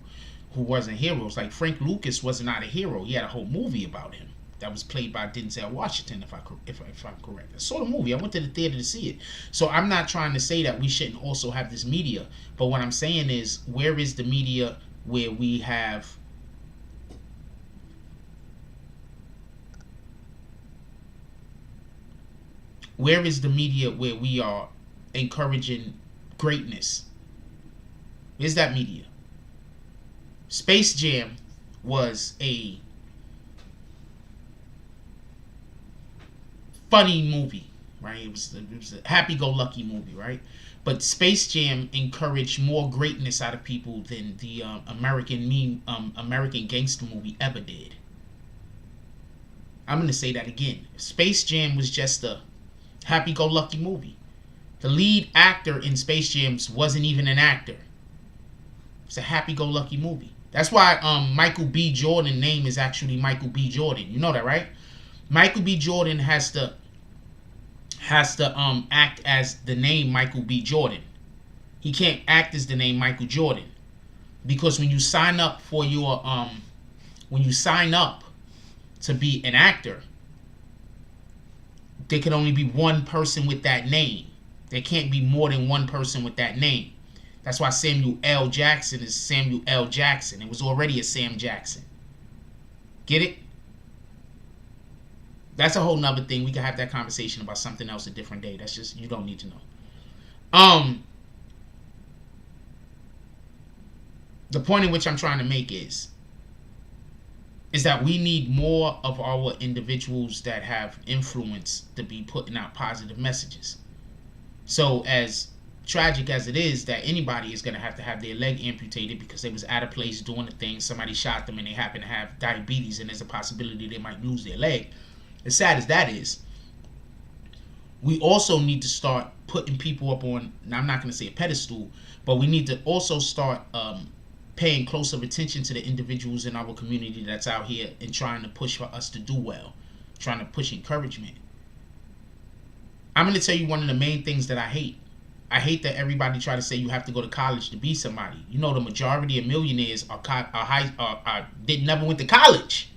wasn't heroes. Like Frank Lucas was not a hero. He had a whole movie about him that was played by Denzel Washington, if I'm correct. I saw the movie. I went to the theater to see it. So I'm not trying to say that we shouldn't also have this media, but what I'm saying is, where is the media where we have where we are encouraging greatness? Where's that media? Space Jam was a funny movie, right? It was a happy-go-lucky movie, right? But Space Jam encouraged more greatness out of people than the American gangster movie ever did. I'm going to say that again. Space Jam was just a happy-go-lucky movie. The lead actor in Space Jam wasn't even an actor. It's a happy-go-lucky movie. That's why Michael B. Jordan's name is actually Michael B. Jordan. You know that, right? Michael B. Jordan has to act as the name Michael B. Jordan. He can't act as the name Michael Jordan, because when you sign up for your when you sign up to be an actor, there can only be one person with that name. There can't be more than one person with that name. That's why Samuel L. Jackson is Samuel L. Jackson. It was already a Sam Jackson. Get it? That's a whole nother thing. We can have that conversation about something else a different day. That's just, you don't need to know. The point in which I'm trying to make is that we need more of our individuals that have influence to be putting out positive messages. So as tragic as it is that anybody is going to have their leg amputated because they was out of place doing the thing, somebody shot them and they happen to have diabetes and there's a possibility they might lose their leg, as sad as that is, we also need to start putting people up on, now I'm not going to say a pedestal, but we need to also start paying closer attention to the individuals in our community that's out here and trying to push for us to do well, trying to push encouragement. I'm going to tell you one of the main things that I hate. I hate that everybody try to say you have to go to college to be somebody. You know, the majority of millionaires never went to college.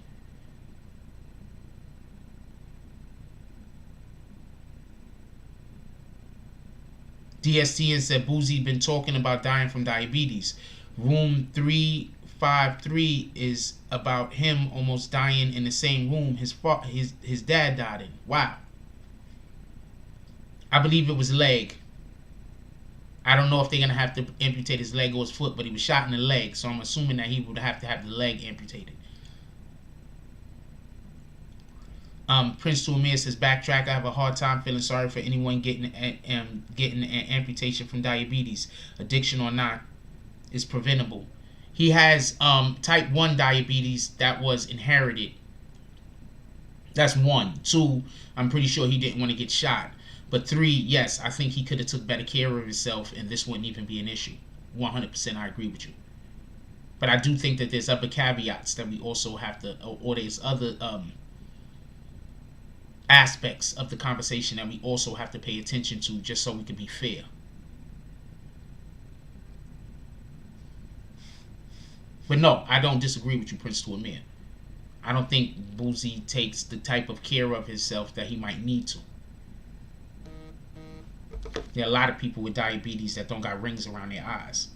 DSTN said Boozie been talking about dying from diabetes. Room 353 is about him almost dying in the same room his dad died in. Wow. I believe it was leg. I don't know if they're going to have to amputate his leg or his foot, but he was shot in the leg, so I'm assuming that he would have to have the leg amputated. Prince to Amir says, backtrack, I have a hard time feeling sorry for anyone getting an amputation from diabetes. Addiction or not, is preventable. He has type 1 diabetes that was inherited. That's 1. 2, I'm pretty sure he didn't want to get shot. But 3, yes, I think he could have took better care of himself and this wouldn't even be an issue. 100% I agree with you. But I do think that there's other caveats that we also have to, or there's other aspects of the conversation that we also have to pay attention to just so we can be fair. But no, I don't disagree with you, Prince to Amir. I don't think Boozie takes the type of care of himself that he might need to. There are a lot of people with diabetes that don't got rings around their eyes.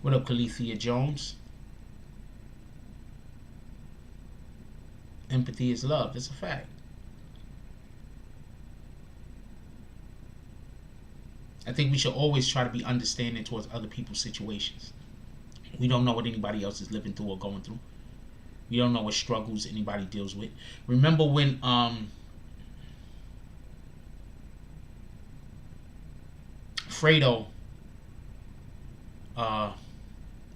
What up, Calethea Jones? Empathy is love. That's a fact. I think we should always try to be understanding towards other people's situations. We don't know what anybody else is living through or going through. We don't know what struggles anybody deals with. Remember when Fredo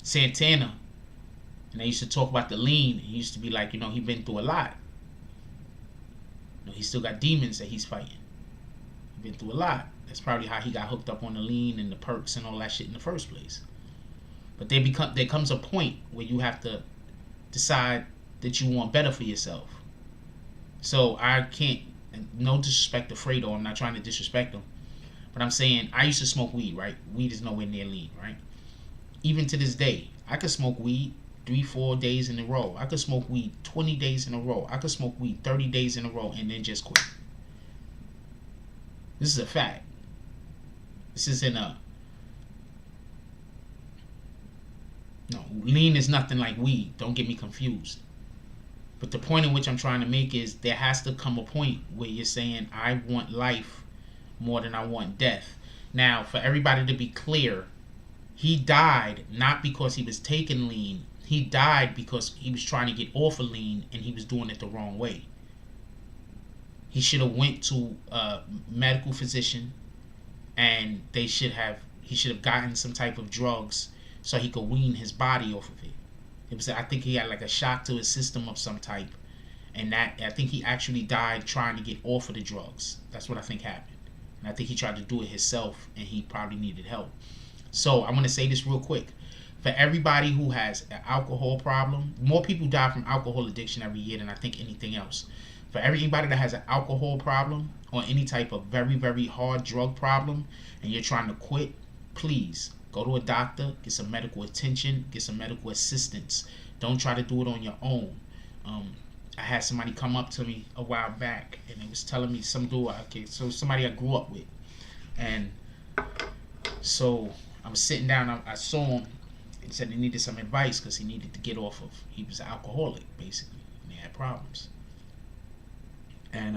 Santana, and they used to talk about the lean. He used to be like, he been through a lot. He still got demons that he's fighting. He been through a lot. That's probably how he got hooked up on the lean and the perks and all that shit in the first place. But there comes a point where you have to decide that you want better for yourself. So I can't, no disrespect to Fredo, I'm not trying to disrespect him, but I'm saying I used to smoke weed, right? Weed is nowhere near lean, right? Even to this day, I could smoke weed 3-4 days in a row. I could smoke weed 20 days in a row. I could smoke weed 30 days in a row and then just quit. This is a fact. This isn't a... No, lean is nothing like weed. Don't get me confused. But the point in which I'm trying to make is there has to come a point where you're saying, I want life more than I want death. Now, for everybody to be clear, he died not because he was taking lean. He died because he was trying to get off of lean and he was doing it the wrong way. He should have went to a medical physician and he should have gotten some type of drugs so he could wean his body off of it. I think he had like a shock to his system of some type, and that I think he actually died trying to get off of the drugs. That's what I think happened. And I think he tried to do it himself and he probably needed help. So I'm going to say this real quick. For everybody who has an alcohol problem, more people die from alcohol addiction every year than I think anything else. For everybody that has an alcohol problem or any type of very, very hard drug problem and you're trying to quit, please go to a doctor, get some medical attention, get some medical assistance. Don't try to do it on your own. I had somebody come up to me a while back and they was telling me somebody I grew up with. And so I was sitting down, I saw him and said he needed some advice because he needed to get off of, he was an alcoholic basically, and he had problems. And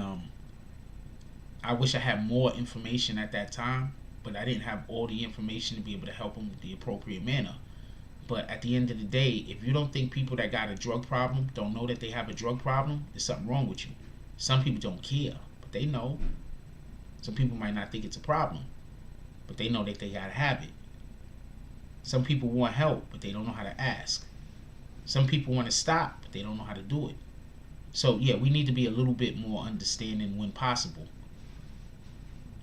I wish I had more information at that time, but I didn't have all the information to be able to help him with the appropriate manner. But at the end of the day, if you don't think people that got a drug problem don't know that they have a drug problem, there's something wrong with you. Some people don't care, but they know. Some people might not think it's a problem, but they know that they got to have it. Some people want help, but they don't know how to ask. Some people want to stop, but they don't know how to do it. So yeah, we need to be a little bit more understanding when possible.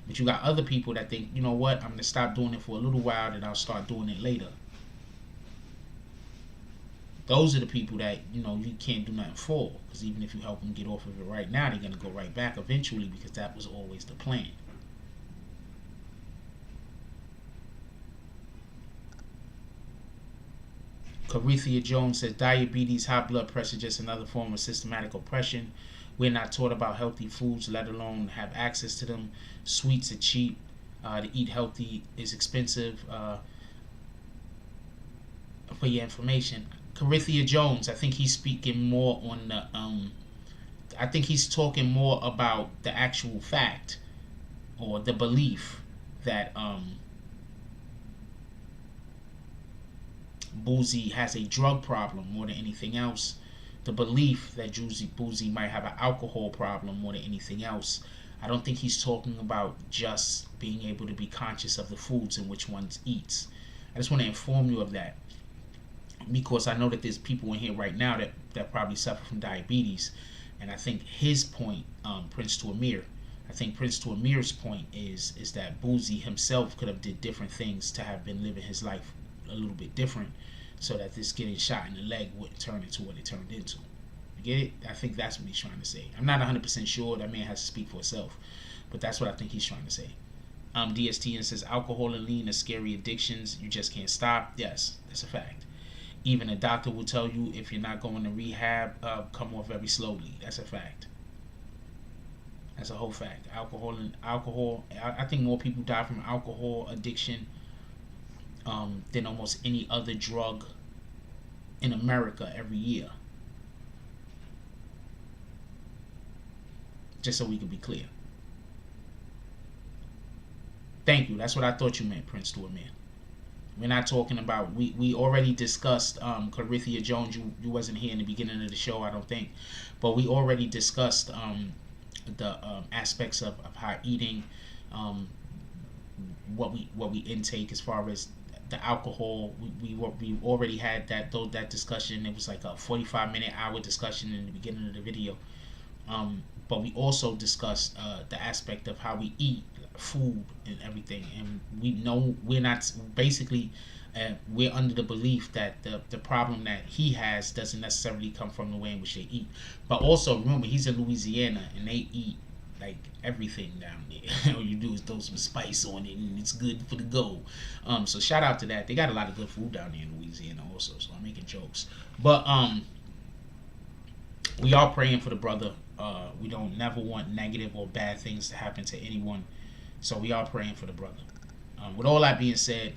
But you got other people that think, you know what, I'm going to stop doing it for a little while, then I'll start doing it later. Those are the people that, you can't do nothing for. Because even if you help them get off of it right now, they're going to go right back eventually because that was always the plan. Carethia Jones says, diabetes, high blood pressure, just another form of systematic oppression. We're not taught about healthy foods, let alone have access to them. Sweets are cheap. To eat healthy is expensive. For your information, Carethia Jones, I think he's speaking more on the, I think he's talking more about the actual fact or the belief that Boozie has a drug problem more than anything else. The belief that Boozie might have an alcohol problem more than anything else. I don't think he's talking about just being able to be conscious of the foods in which one eats. I just want to inform you of that, because I know that there's people in here right now that probably suffer from diabetes, and I think his point, Prince to Amir, I think Prince to Amir's point is that Boozie himself could have did different things to have been living his life a little bit different, so that this getting shot in the leg wouldn't turn into what it turned into. You get it? I think that's what he's trying to say. I'm not 100% sure. That man has to speak for himself, but that's what I think he's trying to say. DSTN says alcohol and lean are scary addictions. You just can't stop. Yes, that's a fact. Even a doctor will tell you if you're not going to rehab, come off very slowly. That's a fact. That's a whole fact. Alcohol. I think more people die from alcohol addiction than almost any other drug in America every year. Just so we can be clear. Thank you. That's what I thought you meant, Prince to a man. We're not talking about, we already discussed Clarithia Jones. You wasn't here in the beginning of the show, I don't think, but we already discussed the aspects of how eating, what we intake as far as the alcohol. We already had that discussion. It was like a 45-minute hour discussion in the beginning of the video. But we also discussed the aspect of how we eat food and everything, and we know we're not basically we're under the belief that the problem that he has doesn't necessarily come from the way in which they eat. But also remember, he's in Louisiana and they eat like everything down there. All you do is throw some spice on it and it's good for the go. So shout out to that. They got a lot of good food down there in Louisiana also, so I'm making jokes. But we are praying for the brother. We don't never want negative or bad things to happen to anyone. So we are praying for the brother. With all that being said,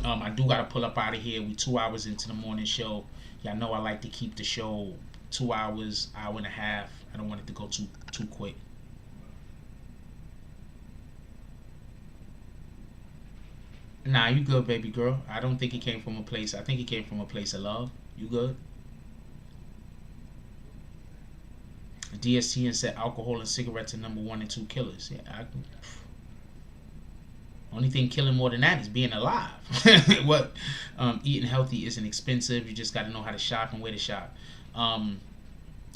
I do got to pull up out of here. We 2 hours into the morning show. Y'all know I like to keep the show 2 hours, hour and a half. I don't want it to go too quick. Nah, you good, baby girl. I don't think it came from a place. I think it came from a place of love. You good? DSTN said alcohol and cigarettes are number 1 and 2 killers. Yeah, only thing killing more than that is being alive. What? Eating healthy isn't expensive. You just got to know how to shop and where to shop. I'm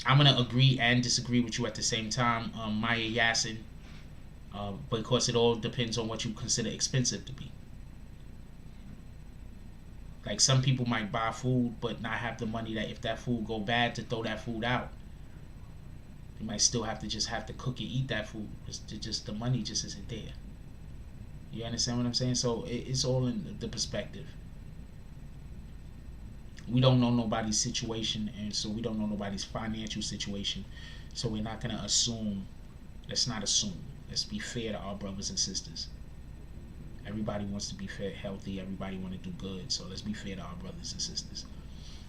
going to agree and disagree with you at the same time, Maya Yassin, because it all depends on what you consider expensive to be. Like some people might buy food but not have the money that if that food go bad to throw that food out. You might still have to cook and eat that food. Just the money just isn't there. You understand what I'm saying? So it's all in the perspective. We don't know nobody's situation, and so we don't know nobody's financial situation. So we're not gonna assume. Let's not assume. Let's be fair to our brothers and sisters. Everybody wants to be fair, healthy. Everybody want to do good. So let's be fair to our brothers and sisters.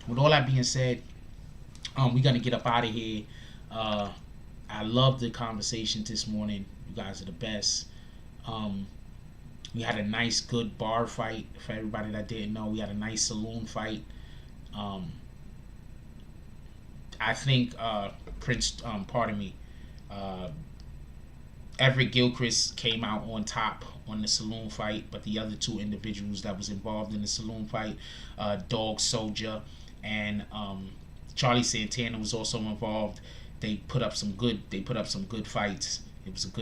With all that being said, we're gonna get up out of here. I love the conversation this morning. You guys are the best. We had a nice, good bar fight. For everybody that didn't know, we had a nice saloon fight. I think Everett Gilchrist came out on top on the saloon fight, but the other 2 individuals that was involved in the saloon fight, Dog Soldier and Charlie Santana was also involved. They put up some good fights. It was a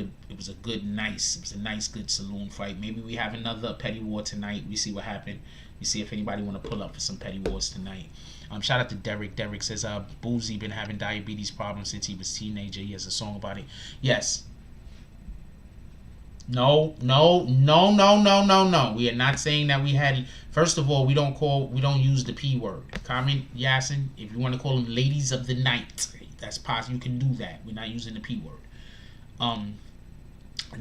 nice, good saloon fight. Maybe we have another petty war tonight. We see what happened. We see if anybody want to pull up for some petty wars tonight. Shout out to Derek. Derek says, Boozie been having diabetes problems since he was a teenager. He has a song about it. Yes. No. We are not saying that we had. First of all, we don't use the P word. Comment, Yasin, if you want to call them ladies of the night, that's possible. You can do that. We're not using the P word.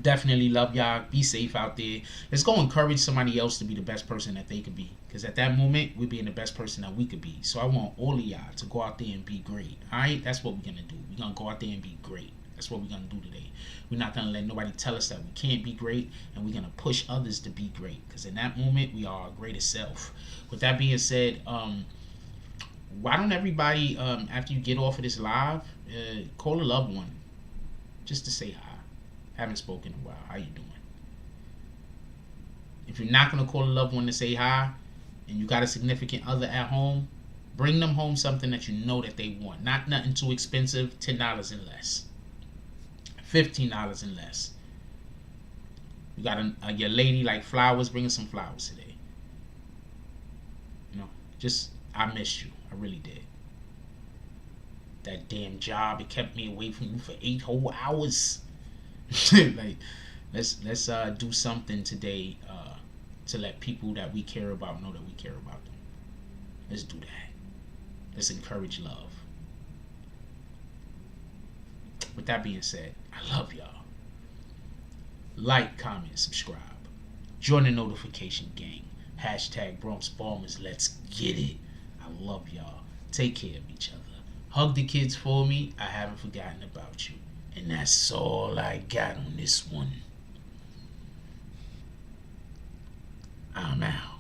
Definitely love y'all. Be safe out there. Let's go encourage somebody else to be the best person that they could be. Because at that moment, we're being the best person that we could be. So I want all of y'all to go out there and be great. Alright? That's what we're going to do. We're going to go out there and be great. That's what we're going to do today. We're not going to let nobody tell us that we can't be great. And we're going to push others to be great. Because in that moment, we are our greatest self. With that being said, why don't everybody, after you get off of this live, call a loved one. Just to say hi. Haven't spoken in a while. How you doing? If you're not going to call a loved one to say hi, and you got a significant other at home, bring them home something that you know that they want. Not nothing too expensive, $10 and less. $15 and less. You got your lady like flowers, bringing some flowers today. You know, just, I missed you. I really did. That damn job, it kept me away from you for 8 whole hours. Like, let's do something today to let people that we care about know that we care about them. Let's do that. Let's encourage love. With that being said, I love y'all. Like, comment, subscribe. Join the notification gang. Hashtag Bronx Bombers. Let's get it. I love y'all. Take care of each other. Hug the kids for me. I haven't forgotten about you. And that's all I got on this one. I'm out.